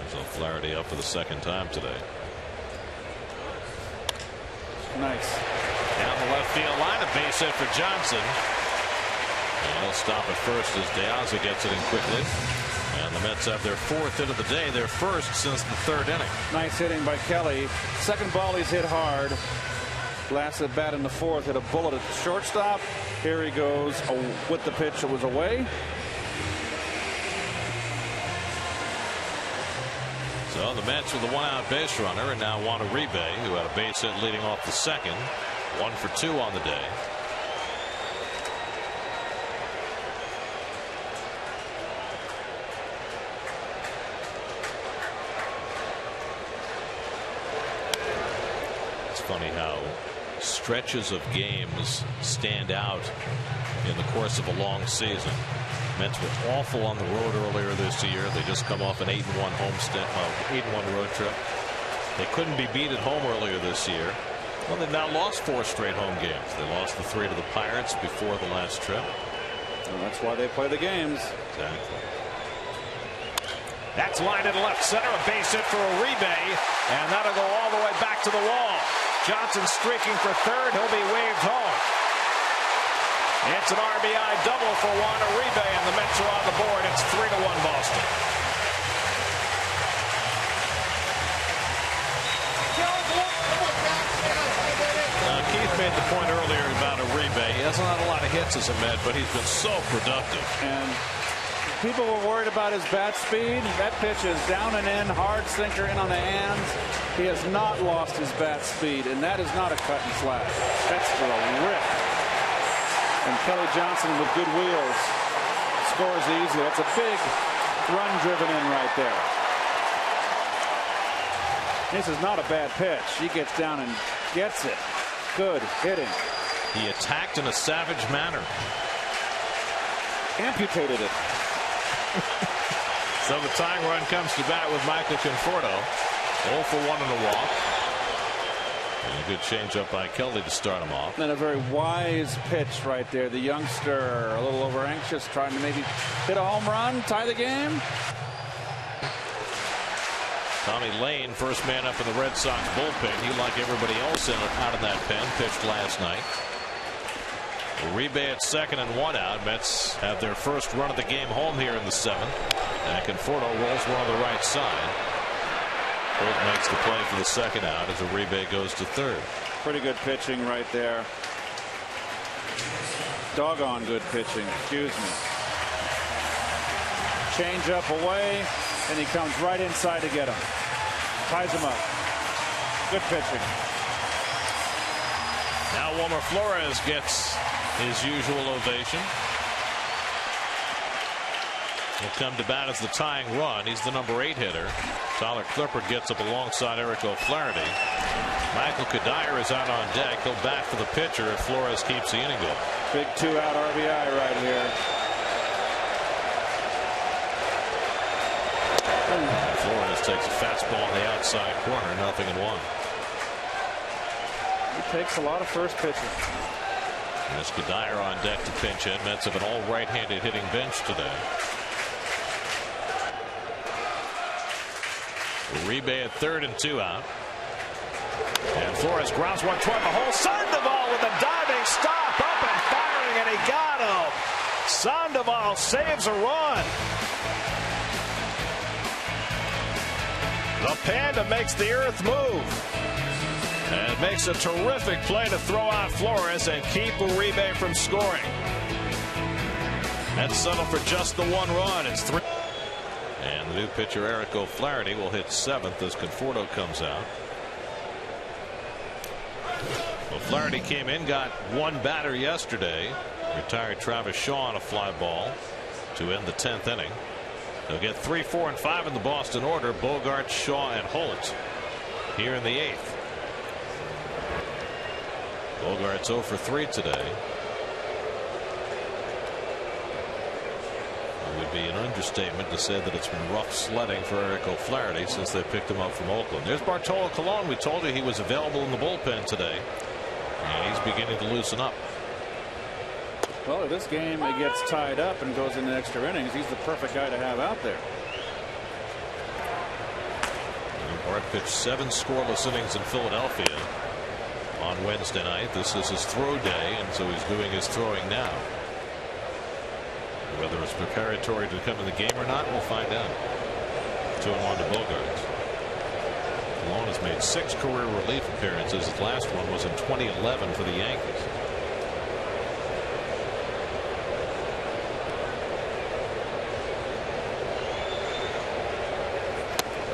There's O'Flaherty up for the 2nd time today. Nice. Down the left field line, a base hit for Johnson. And he'll stop at first as De Aza gets it in quickly. And the Mets have their 4th hit of the day, their first since the 3rd inning. Nice hitting by Kelly. Second ball he's hit hard. Last at bat in the 4th, hit a bullet at the shortstop. Here he goes with the pitch. It was away. So the Mets with a 1-out base runner, and now Juan Uribe, who had a base hit leading off the 2nd. 1 for 2 on the day. It's funny how stretches of games stand out in the course of a long season. Mets were awful on the road earlier this year. They just come off an 8-1 road trip. They couldn't be beat at home earlier this year. Well, they've now lost 4 straight home games. They lost the 3 to the Pirates before the last trip. And that's why they play the games. Exactly. That's lined in left center, a base hit for Uribe, and that'll go all the way back to the wall. Johnson streaking for 3rd. He'll be waved home. It's an RBI double for Juan Uribe, and the Mets are on the board. It's 3-1 Boston. Keith made the point earlier about Uribe. He hasn't had a lot of hits as a Met, but he's been so productive. And people were worried about his bat speed. That pitch is down and in, hard sinker in on the hands. He has not lost his bat speed, and that is not a cut and slash. That's for a rip. And Kelly Johnson with good wheels scores easily. That's a big run driven in right there. This is not a bad pitch. He gets down and gets it. Good hitting. He attacked in a savage manner. Amputated it. So the tying run comes to bat with Michael Conforto. 0 for 1 in a walk. And a good changeup by Kelly to start him off. And a very wise pitch right there. The youngster a little over anxious, trying to maybe hit a home run, tie the game. Tommy Lane, first man up in the Red Sox bullpen. He, like everybody else out of that pen, pitched last night. Uribe at 2nd and 1 out. Mets have their first run of the game home here in the 7th. And Conforto rolls one on the right side. Holt makes the play for the 2nd out as Uribe goes to 3rd. Pretty good pitching right there. Doggone good pitching. Excuse me. Change up away, and he comes right inside to get him. Ties him up. Good pitching. Now Wilmer Flores gets his usual ovation. He'll come to bat as the tying run. He's the number 8 hitter. Tyler Clippard gets up alongside Eric O'Flaherty. Michael Cuddyer is out on deck. He'll bat for the pitcher if Flores keeps the inning going. Big 2-out RBI right here. Flores takes a fastball on the outside corner. 0-1. He takes a lot of first pitches. There's Cuddyer on deck to pinch hit. Mets have an all right-handed hitting bench today. Uribe at third and 2 out. And Flores grounds one toward the hole. Sandoval with a diving stop, up and firing, and he got him. Sandoval saves a run. The Panda makes the earth move. And makes a terrific play to throw out Flores and keep Uribe from scoring. That's settled for just the 1 run. It's 3. And the new pitcher Eric O'Flaherty will hit 7th as Conforto comes out. O'Flaherty came in, got 1 batter yesterday. Retired Travis Shaw on a fly ball to end the 10th inning. They'll get 3, 4, and 5 in the Boston order. Bogaerts, Shaw, and Holt here in the 8th. Bogaerts 0 for 3 today. It would be an understatement to say that it's been rough sledding for Eric O'Flaherty since they picked him up from Oakland. There's Bartolo Colon. We told you he was available in the bullpen today, and he's beginning to loosen up. Well, if this game it gets tied up and goes into extra innings, he's the perfect guy to have out there. Bart pitched 7 scoreless innings in Philadelphia on Wednesday night. This is his throw day, and so he's doing his throwing now. Whether it's preparatory to come in the game or not, we'll find out. 2-1 to Bogaerts. Colon has made 6 career relief appearances. His last one was in 2011 for the Yankees.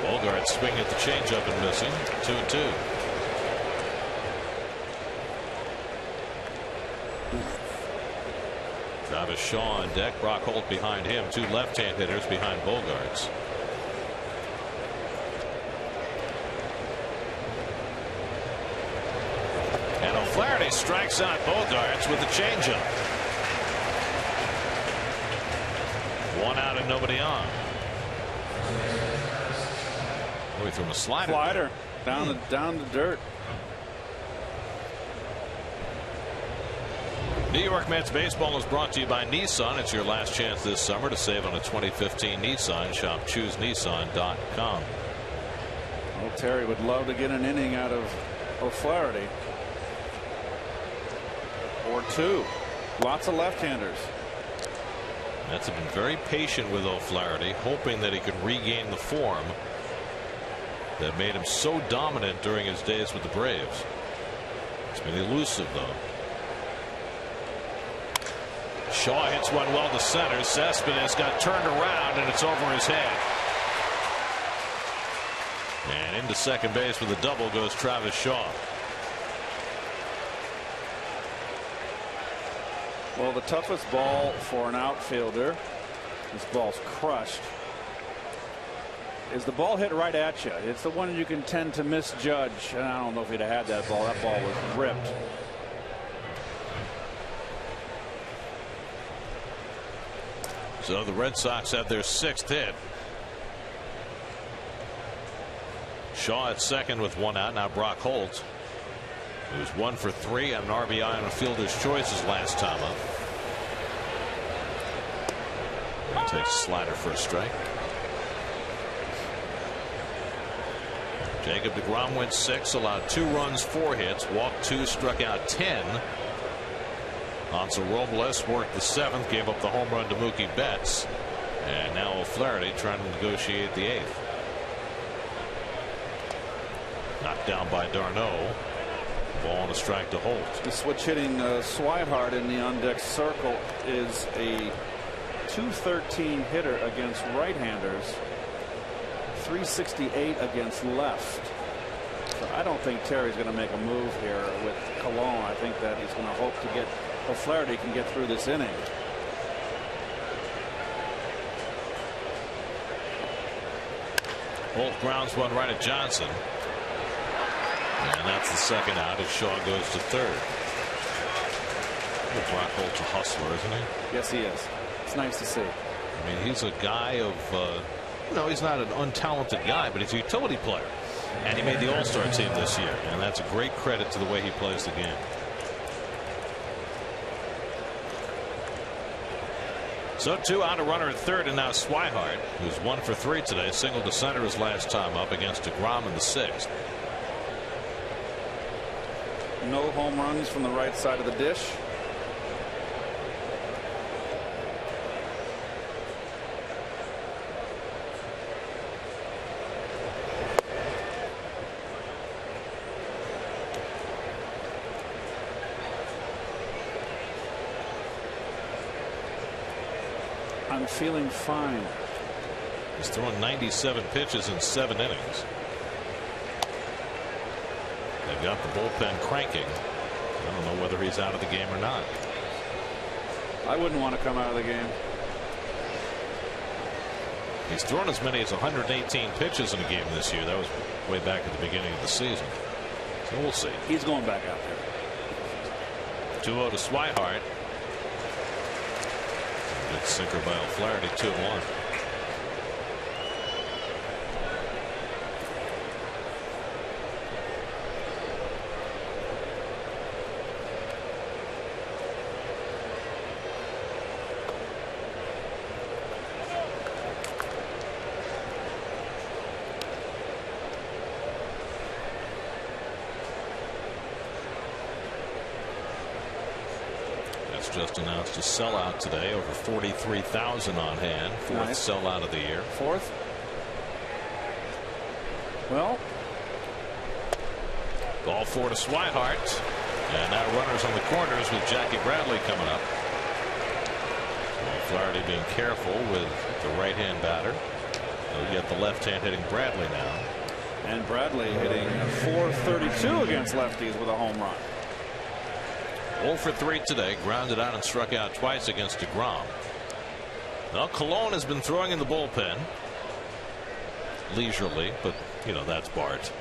Bogaerts swinging at the changeup and missing. 2-2. Travis Shaw on deck. Brock Holt behind him. 2 left-hand hitters behind Bogaerts. And O'Flaherty strikes out Bogaerts with the changeup. 1 out and nobody on. We threw him a slider. Down the dirt. New York Mets baseball is brought to you by Nissan. It's your last chance this summer to save on a 2015 Nissan. Shop ChooseNissan.com. Well, Terry would love to get an inning out of O'Flaherty. Or 2. Lots of left-handers. Mets have been very patient with O'Flaherty, hoping that he could regain the form that made him so dominant during his days with the Braves. It's been elusive, though. Shaw hits one well to center. Cespedes got turned around, and it's over his head. And into second base with a double goes Travis Shaw. Well, the toughest ball for an outfielder, this ball's crushed, is the ball hit right at you. It's the one you can tend to misjudge. And I don't know if he'd have had that ball. That ball was ripped. So the Red Sox have their 6th hit. Shaw at second with 1 out. Now Brock Holt, who was 1 for 3 and an RBI on a fielder's choice his last time up. He takes a slider for a strike. Jacob deGrom went 6, allowed 2 runs, 4 hits, walked 2, struck out 10. Hansel Robles worked the 7th, gave up the home run to Mookie Betts, and now O'Flaherty trying to negotiate the 8th. Knocked down by d'Arnaud. Ball and a strike to Holt. The switch hitting Swihart in the on deck circle is a .213 hitter against right-handers, .368 against left. So I don't think Terry's going to make a move here with Colon. I think that he's going to hope to get O'Flaherty can get through this inning. Holt grounds one right at Johnson. And that's the second out as Shaw goes to third. Well, Brock Holt's a hustler, isn't he? Yes, he is. It's nice to see. I mean, he's a guy of, he's not an untalented guy, but he's a utility player. And he made the All-Star team this year. And that's a great credit to the way he plays the game. So 2 out, a runner at third, and now Swihart, who's 1 for 3 today, singled to center his last time up against DeGrom in the 6th. No home runs from the right side of the dish. I'm feeling fine. He's thrown 97 pitches in 7 innings. They've got the bullpen cranking. I don't know whether he's out of the game or not. I wouldn't want to come out of the game. He's thrown as many as 118 pitches in a game this year. That was way back at the beginning of the season. So we'll see. He's going back out there. 2-0 to Swihart. Good sinker by O'Flaherty, 2-1. Just announced a sellout today, over 43,000 on hand. 4th sellout of the year. 4th. Well, ball 4 to Swihart, and now runners on the corners with Jackie Bradley coming up. Flaherty being careful with the right-hand batter. We get the left-hand hitting Bradley now, and Bradley hitting .432 against lefties with a home run. 0 for 3 today, grounded out and struck out twice against DeGrom. Now Colon has been throwing in the bullpen leisurely, but that's Bart.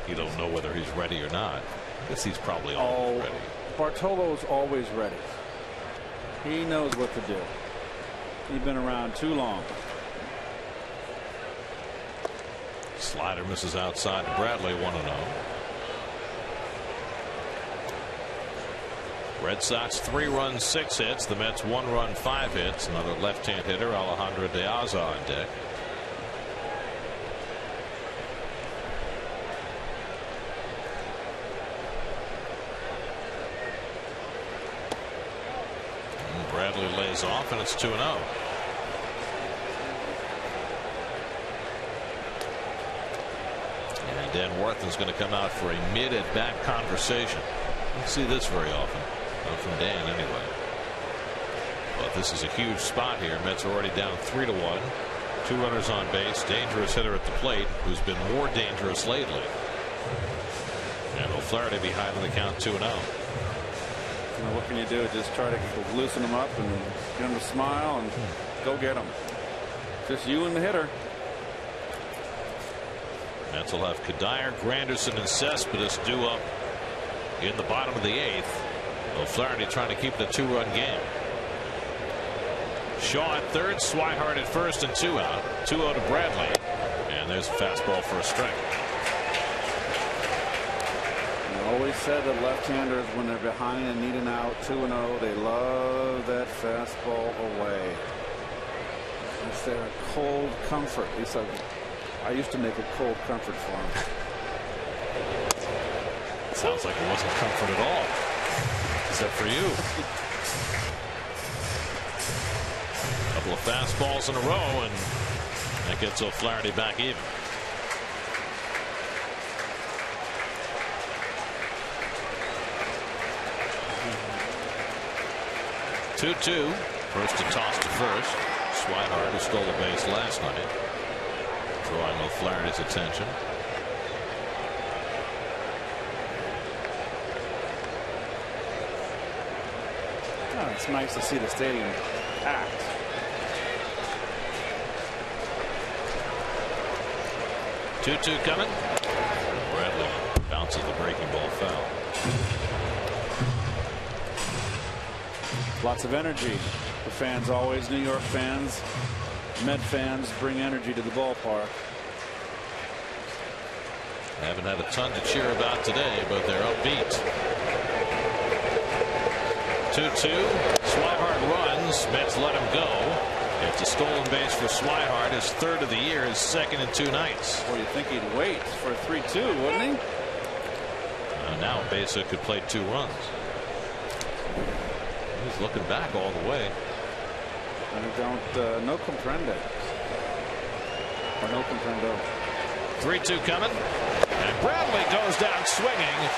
You don't know whether he's ready or not. I guess he's probably always ready. Bartolo's always ready. He knows what to do. He's been around too long. Slider misses outside. Bradley 1-0. Red Sox 3 runs, 6 hits. The Mets 1 run, 5 hits. Another left-hand hitter, Alejandro De Aza, on deck. And Bradley lays off, and it's 2-0. And Dan Worthen's going to come out for a mid-at-bat conversation. You don't see this very often. Not from Dan, anyway. But this is a huge spot here. Mets are already down 3-1. 2 runners on base. Dangerous hitter at the plate, who's been more dangerous lately. And O'Flaherty behind in the count, 2-0. What can you do? Just try to loosen him up and get him to smile and go get him. Just you and the hitter. Mets will have Kadire, Granderson, and Cespedes due up in the bottom of the 8th. O'Flaherty trying to keep the 2-run game. Shaw at third, Swihart at first, and 2 out. 2-0 to Bradley, and there's a fastball for a strike. I always said that left-handers, when they're behind and need an out, 2-0, they love that fastball away. It's their cold comfort. At least I used to make a cold comfort for them. Sounds like it wasn't comfort at all. Except for you. Couple of fastballs in a row, and that gets O'Flaherty back even. 2-2. First to toss to first. Swihart, who stole a base last night, drawing O'Flaherty's attention. Oh, it's nice to see the stadium packed. Two coming. Bradley bounces the breaking ball foul. Lots of energy. The fans, always New York fans, Met fans, bring energy to the ballpark. Haven't had a ton to cheer about today, but they're upbeat. 2-2. Swihart runs. Mets let him go. It's a stolen base for Swihart, his third of the year, his second in 2 nights. Well, you'd think he'd wait for a 3-2, wouldn't he? Now Besa could play 2 runs. He's looking back all the way. I don't, no comprende. Or no comprendo. 3-2 coming. And Bradley goes down swinging.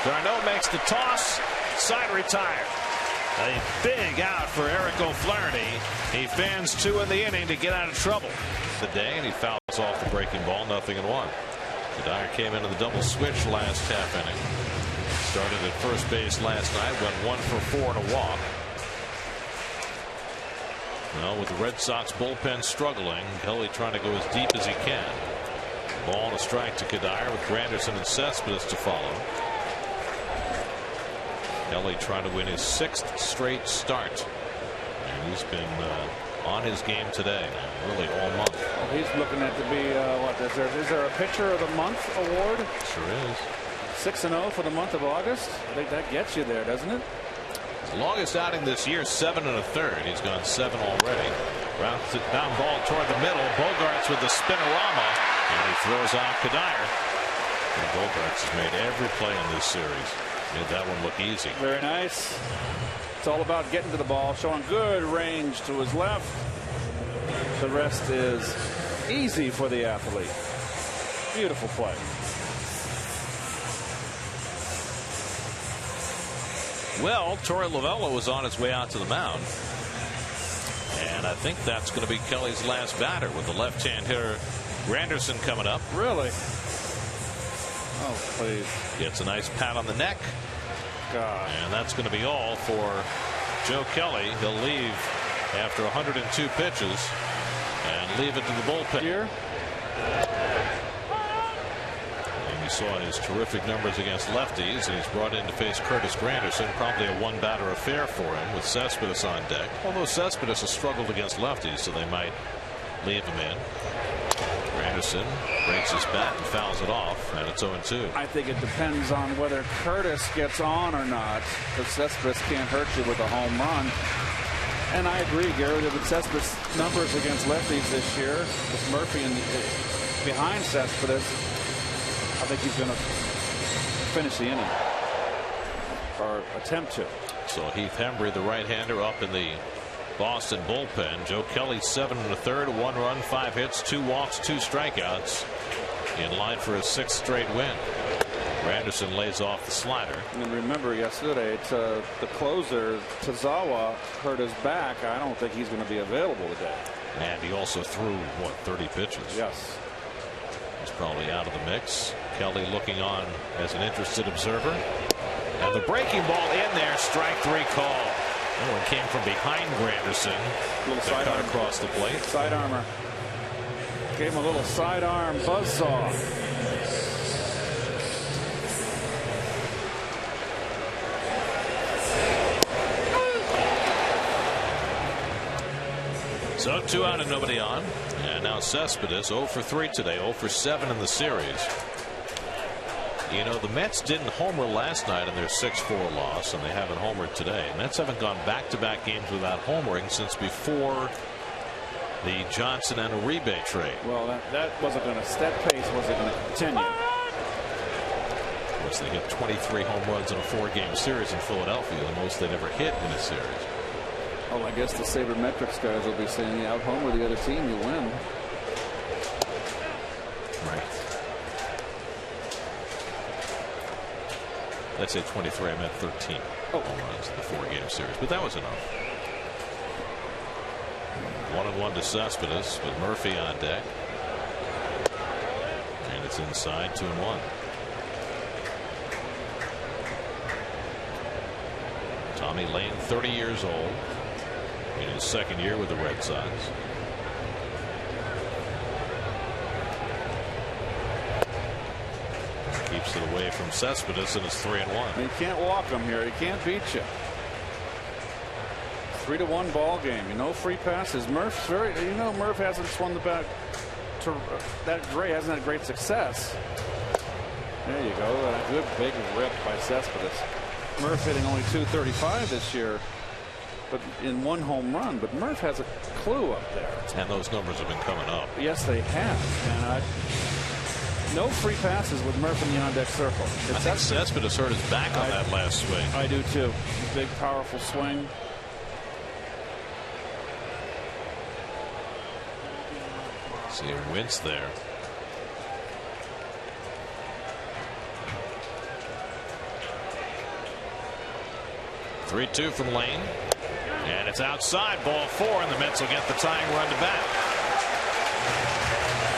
Darno makes the toss. Side retired. A big out for Eric O'Flaherty. He fans 2 in the inning to get out of trouble. The day, and he fouls off the breaking ball. 0-1. Cuddyer came into the double switch last half inning. Started at first base last night. Went 1 for 4 and a walk. Well, with the Red Sox bullpen struggling, Kelly trying to go as deep as he can. Ball and a strike to Cuddyer with Granderson and Cespedes to follow. Kelly trying to win his 6th straight start. And he's been on his game today, really all month. Well, he's looking at to be, what, is there a pitcher of the month award? Sure is. 6-0 for the month of August. I think that gets you there, doesn't it? His longest outing this year, 7 1/3. He's gone 7 already. Rounds it down ball toward the middle. Bogarts with the spinorama, and he throws out Cuddyer. And Bogarts has made every play in this series. Made that one look easy. Very nice. It's all about getting to the ball, showing good range to his left. The rest is easy for the athlete. Beautiful play. Well, Torey Lovullo was on his way out to the mound. And I think that's going to be Kelly's last batter with the left-hand hitter Granderson coming up. Really? Oh, please. Gets a nice pat on the neck. God. And that's going to be all for Joe Kelly. He'll leave after 102 pitches and leave it to the bullpen. Here. And you saw his terrific numbers against lefties, and he's brought in to face Curtis Granderson. Probably a 1-batter affair for him with Cespedes on deck. Although Cespedes has struggled against lefties, so they might leave him in. Granderson breaks his bat and fouls it off, and it's 0-2. I think it depends on whether Curtis gets on or not, because Cespedes can't hurt you with a home run. And I agree, Gary, that with Cespedes' numbers against lefties this year, with Murphy behind Cespedes, I think he's going to finish the inning, or attempt to. So Heath Hembree, the right-hander, up in the Boston bullpen. Joe Kelly 7 1/3, 1 run, 5 hits, 2 walks, 2 strikeouts, in line for his 6th straight win. Granderson lays off the slider. And remember yesterday, the closer Tazawa hurt his back. I don't think he's going to be available today. And he also threw 30 pitches. Yes. He's probably out of the mix. Kelly looking on as an interested observer. And the breaking ball in there, strike 3 call. That one came from behind Granderson. Little side cut arm across the plate. Side armor. Gave him a little sidearm buzzsaw. So 2 out and nobody on. And now Cespedes 0 for 3 today, 0 for 7 in the series. You know, the Mets didn't homer last night in their 6-4 loss, and they haven't homered today. Mets haven't gone back-to-back games without homering since before the Johnson and Uribe trade. Well, that wasn't going to, that pace wasn't going to continue. Of course, they hit 23 home runs in a 4-game series in Philadelphia, the most they'd ever hit in a series. Well, I guess the sabermetrics guys will be saying, you out-homer the other team, you win. Right. I said 23, I meant 13 home runs in the 4-game series, but that was enough. 1-1 to Cespedes with Murphy on deck. And it's inside, 2-1. Tommy Lane, 30 years old, in his second year with the Red Sox. Keeps it away from Cespedes, and it's 3-1. You can't walk him here. He can't beat you. 3-1 ball game. Free passes. Murph's Murph hasn't swung the bat to that great. Hasn't had great success. There you go. A good big rip by Cespedes. Murph hitting only .235 this year, but in 1 home run. But Murph has a clue up there. And those numbers have been coming up. Yes, they have. And no free passes with Murph in the on-deck circle. I think Cespedes hurt his back on that last swing. I do too. Big, powerful swing. See a wince there. (3-2) from Lane, and it's outside, ball 4, and the Mets will get the tying run to bat.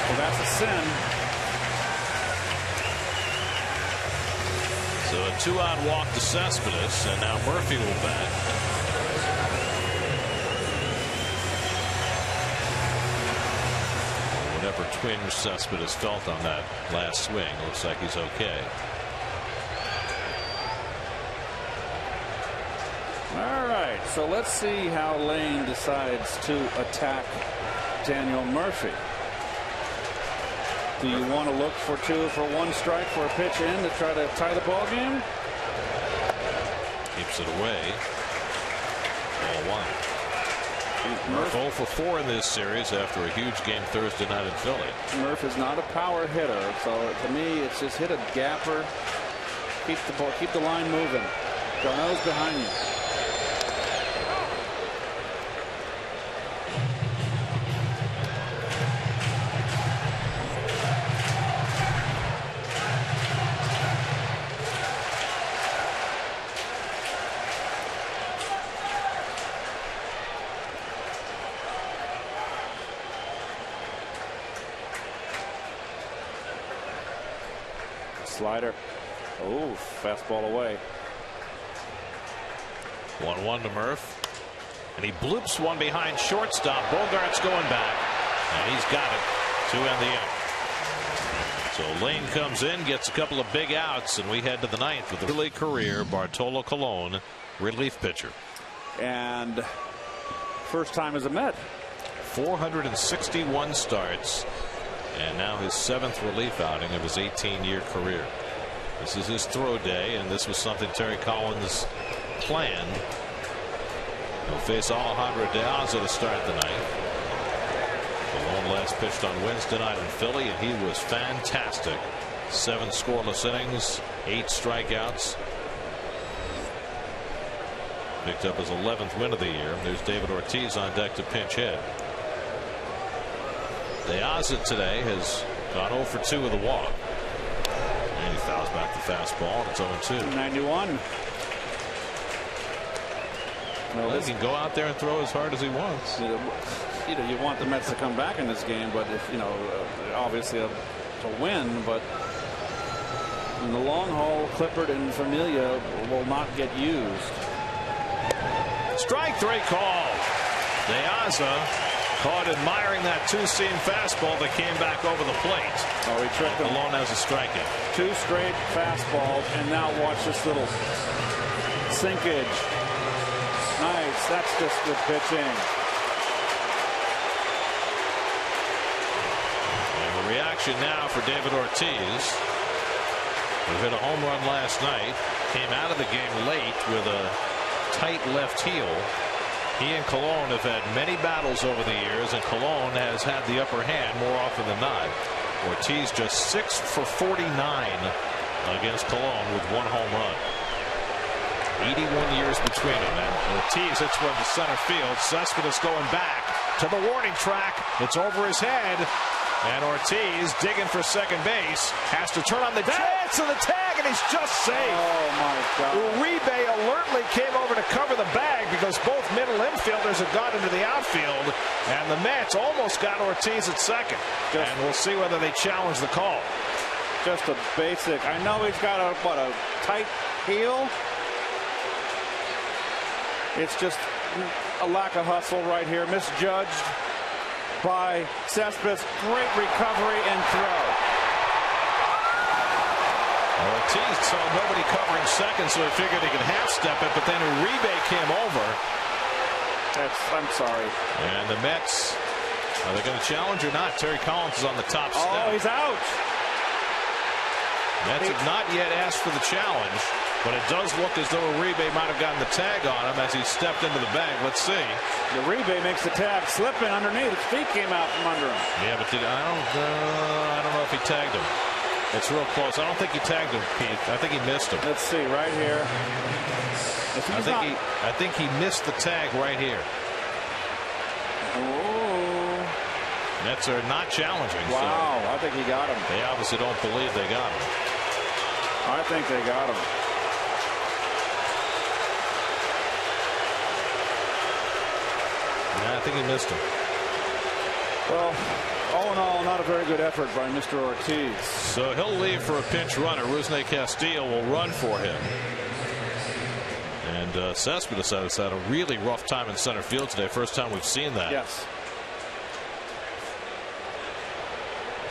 Well, that's a sin. So a 2-out walk to Cespedes, and now Murphy will bat. Whatever twinge Cespedes felt on that last swing, looks like he's okay. All right, so let's see how Lane decides to attack Daniel Murphy. Do you want to look for 2 for 1 strike for a pitch in to try to tie the ball game? Keeps it away. Ball 1. Murph 0 for 4 in this series after a huge game Thursday night in Philly. Murph is not a power hitter, so to me it's just hit a gapper, keep the ball, keep the line moving. Garneau's behind you. Slider. Oh, fastball away. 1-1 to Murph. And he bloops one behind shortstop. Bogart's going back. And he's got it to end the inning. So Lane comes in, gets a couple of big outs, and we head to the 9th with the early career Bartolo Colon, relief pitcher. And first time as a Met. 461 starts. And now his 7th relief outing of his 18-year career. This is his throw day, and this was something Terry Collins planned. He'll face Alejandro De Aza to start the night. Colon last pitched on Wednesday night in Philly, and he was fantastic. 7 scoreless innings, 8 strikeouts. Picked up his 11th win of the year. There's David Ortiz on deck to pinch hit. De Aza today has gone 0 for 2 with a walk. And he fouls back the fastball, and it's 0-2. 91. Well, he can go out there and throw as hard as he wants. You want the Mets to come back in this game, but if obviously to win, but in the long haul, Clippard and Familia will not get used. Strike 3 call. De Aza caught admiring that 2-seam fastball that came back over the plate. Oh, he tricked him. Colon has a strikeout. 2 straight fastballs, and now watch this little sinkage. Nice. That's just good pitching. And the reaction now for David Ortiz, who hit a home run last night, came out of the game late with a tight left heel. He and Colon have had many battles over the years, and Colon has had the upper hand more often than not. Ortiz just 6 for 49 against Colon with 1 home run. 81 years between them, and Ortiz hits one to center field. Cespedes going back to the warning track. It's over his head. And Ortiz digging for second base. Has to turn on the chance of the tag, and he's just safe. Oh, my God. Uribe alertly came over to cover the bag because both middle infielders had gone into the outfield, and the Mets almost got Ortiz at second. And we'll see whether they challenge the call. Just a basic. I know he's got a tight heel. It's just a lack of hustle right here. Misjudged by Cespedes. Great recovery and throw. Ortiz saw nobody covering second, so he figured he could half-step it, but then Uribe came over. I'm sorry. And the Mets, are they going to challenge or not? Terry Collins is on the top step. Oh, he's out. Mets have not yet asked for the challenge, but it does look as though Uribe might have gotten the tag on him as he stepped into the bag. Let's see. Uribe makes the tag, slipping underneath. His feet came out from under him. Yeah, but I don't know if he tagged him. It's real close. I don't think he tagged him, Keith. I think he missed him. Let's see right here. I think he missed the tag right here. Oh. Mets are not challenging. Wow, I think he got him. They obviously don't believe they got him. I think they got him. Yeah, I think he missed him. Well, all in all, not a very good effort by Mr. Ortiz. So he'll leave for a pinch runner. Rusney Castillo will run for him. And Cespedes has had a really rough time in center field today. First time we've seen that. Yes.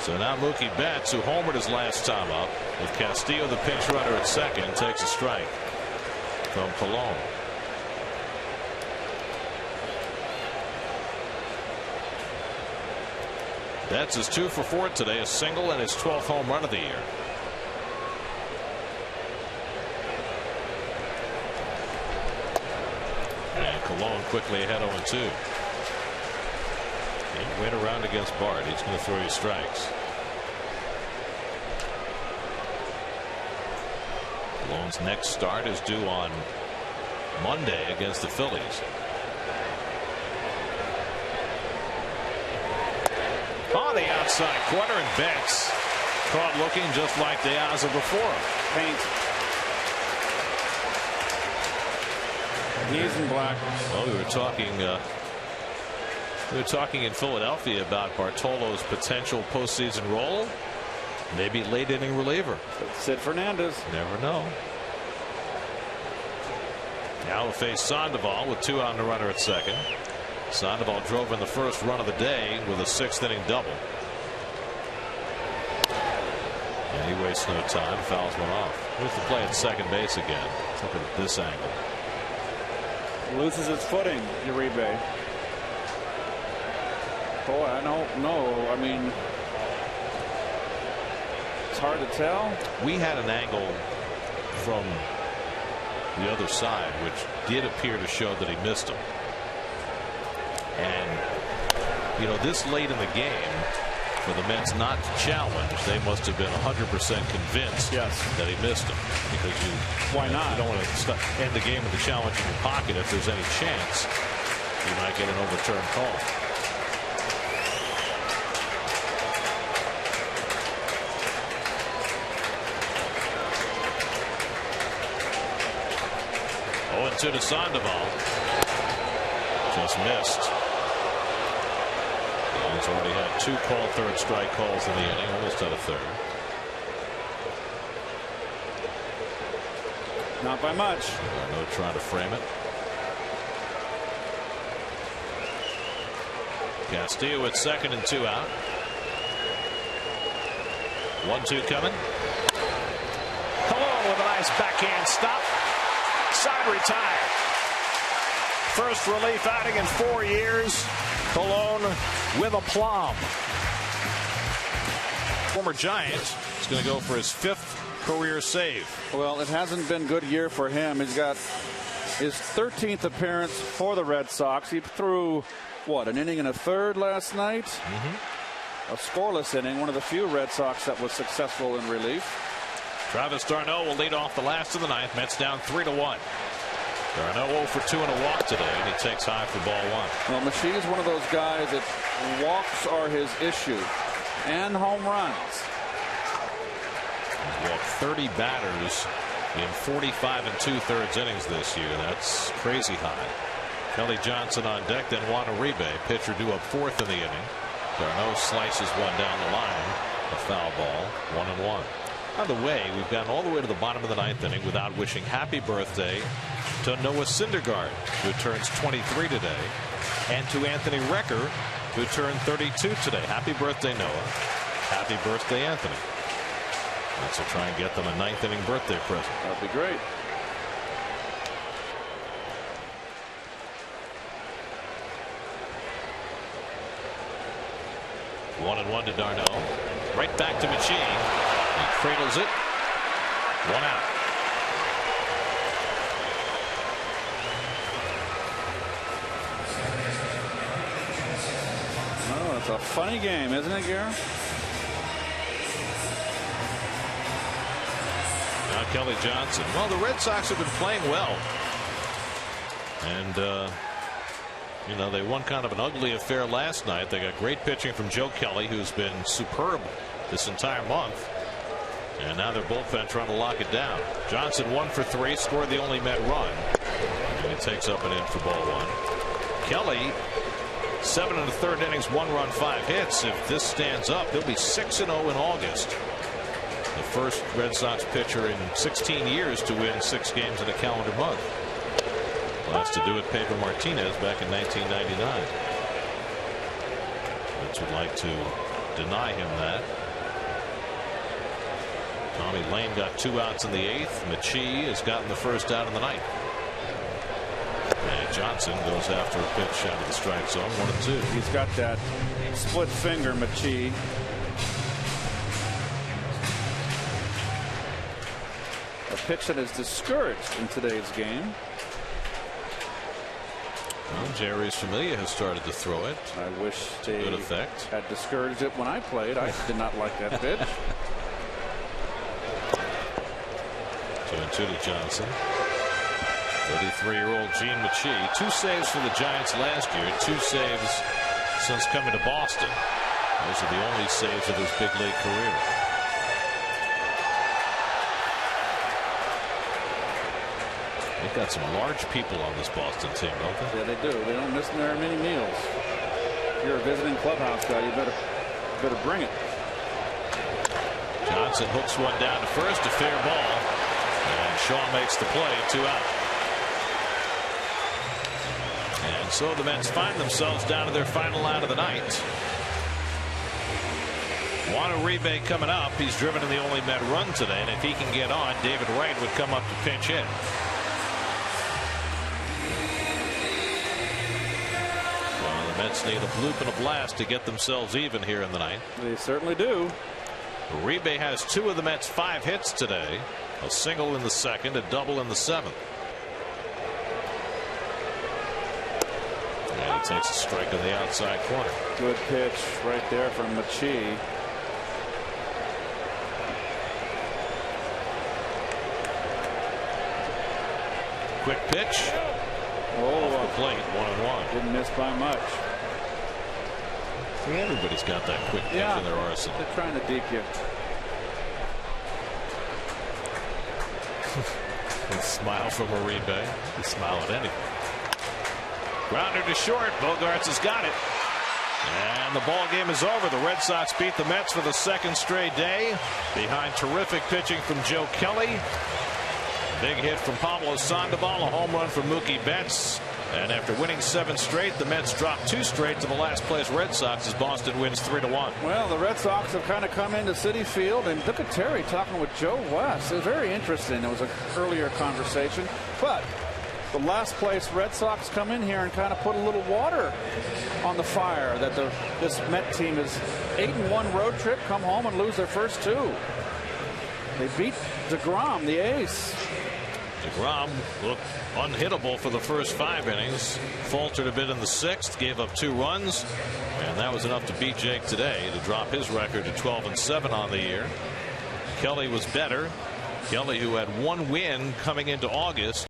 So now Mookie Betts, who homered his last time up, with Castillo the pinch runner at second, takes a strike from Colon. Betts is 2 for 4 today, a single and his 12th home run of the year. And Colon quickly ahead 0-2. He went around against Bart. He's going to throw you strikes. Colon's next start is due on Monday against the Phillies. On the outside corner, and Betts caught looking just like De Aza before him. Paint. He's in black. Well, we were talking in Philadelphia about Bartolo's potential postseason role. Maybe late inning reliever. Sid Fernandez. Never know. Now we'll face Sandoval with 2 on the runner at second. Sandoval drove in the first run of the day with a 6th inning double. And he wastes no time, fouls one off. Here's the play at second base again. Let's look at this angle. Loses his footing, Uribe. Boy, I don't know. I mean, it's hard to tell. We had an angle from the other side which did appear to show that he missed him. And, you know, this late in the game, for the Mets not to challenge, they must have been 100% convinced that he missed him. Because why not? You don't want to end the game with the challenge in your pocket if there's any chance you might get an overturned call. To Sandoval. Just missed. He's already had 2 called third strike calls in the inning, almost had a third. Not by much. No trying to frame it. Castillo at second and 2 out. 1-2 coming. Colon with a nice backhand stop. Side retired. First relief outing in 4 years. Colon with aplomb. Former Giant is going to go for his 5th career save. Well, it hasn't been a good year for him. He's got his 13th appearance for the Red Sox. He threw, what, an inning and a third last night? A scoreless inning, one of the few Red Sox that was successful in relief. Travis d'Arnaud will lead off the last of the 9th. Mets down 3-1. d'Arnaud 0 for 2 and a walk today, and he takes high for ball 1. Well, Machine's one of those guys that walks are his issue. and home runs. He's walked 30 batters in 45 2/3 innings this year. That's crazy high. Kelly Johnson on deck, then Juan Uribe, pitcher due up fourth in the inning. D'Arnaud slices one down the line, a foul ball, 1-1. By the way, we've gotten all the way to the bottom of the ninth inning without wishing happy birthday to Noah Syndergaard, who turns 23 today, and to Anthony Recker, who turned 32 today. Happy birthday, Noah. Happy birthday, Anthony. Let's try and get them a ninth inning birthday present. That'd be great. One and one to D'Arnaud. Right back to McChee. He cradles it. One out. Oh, it's a funny game, isn't it, Gary? Now Kelly Johnson. Well, the Red Sox have been playing well. And, you know, they won kind of an ugly affair last night. They got great pitching from Joe Kelly, who's been superb this entire month. And now their bullpen trying to lock it down. Johnson 1 for 3, scored the only Met run. And he takes up and in for ball one. Kelly, 7 1/3 innings, 1 run, 5 hits. If this stands up, they'll be 6-0 in August. The first Red Sox pitcher in 16 years to win 6 games in a calendar month. Last to do it, Pedro Martinez, back in 1999. Reds would like to deny him that. Tommy Lane got 2 outs in the 8th. McChee has gotten the first out in the 9th. And Johnson goes after a pitch out of the strike zone, 1-2. He's got that split finger, McChee. A pitch that is discouraged in today's game. Well, Jerry's Familia has started to throw it. I wish they good effect. had discouraged it when I played. I did not like that pitch. 2-2 to Johnson. 33-year-old Gene McChee. 2 saves for the Giants last year. 2 saves since coming to Boston. Those are the only saves of his big league career. They've got some large people on this Boston team, don't they? Yeah, they do. They don't miss very many meals. If you're a visiting clubhouse guy, you better bring it. Johnson hooks one down to first, a fair ball. And Shaw makes the play, 2 out. And so the Mets find themselves down to their final out of the night. Juan Uribe coming up. He's driven in the only Met run today, and if he can get on, David Wright would come up to pinch hit. Well, the Mets need a bloop and a blast to get themselves even here in the ninth. They certainly do. Uribe has 2 of the Mets' 5 hits today. A single in the 2nd, a double in the 7th. And he takes a strike on the outside corner. Good pitch right there from McChee. Quick pitch. Off the plate, 1-1. Didn't miss by much. Everybody's got that quick pitch in their arsenal. They're trying to deke you. Smile from Uribe. You smile at anything. Grounder to short. Bogaerts has got it. And the ball game is over. The Red Sox beat the Mets for the 2nd straight day behind terrific pitching from Joe Kelly. Big hit from Pablo Sandoval, a home run from Mookie Betts. And after winning 7 straight, the Mets dropped 2 straight to the last place Red Sox as Boston wins 3-1. Well, the Red Sox have kind of come into Citi Field, and look at Terry talking with Joe West. It was very interesting. It was an earlier conversation, but the last place Red Sox come in here and kind of put a little water on the fire that this Met team is 8-1 road trip, come home and lose their first 2. They beat DeGrom, the ace. DeGrom looked unhittable for the first 5 innings. Faltered a bit in the 6th, gave up 2 runs, and that was enough to beat Jake today to drop his record to 12-7 on the year. Kelly was better. Kelly, who had 1 win coming into August.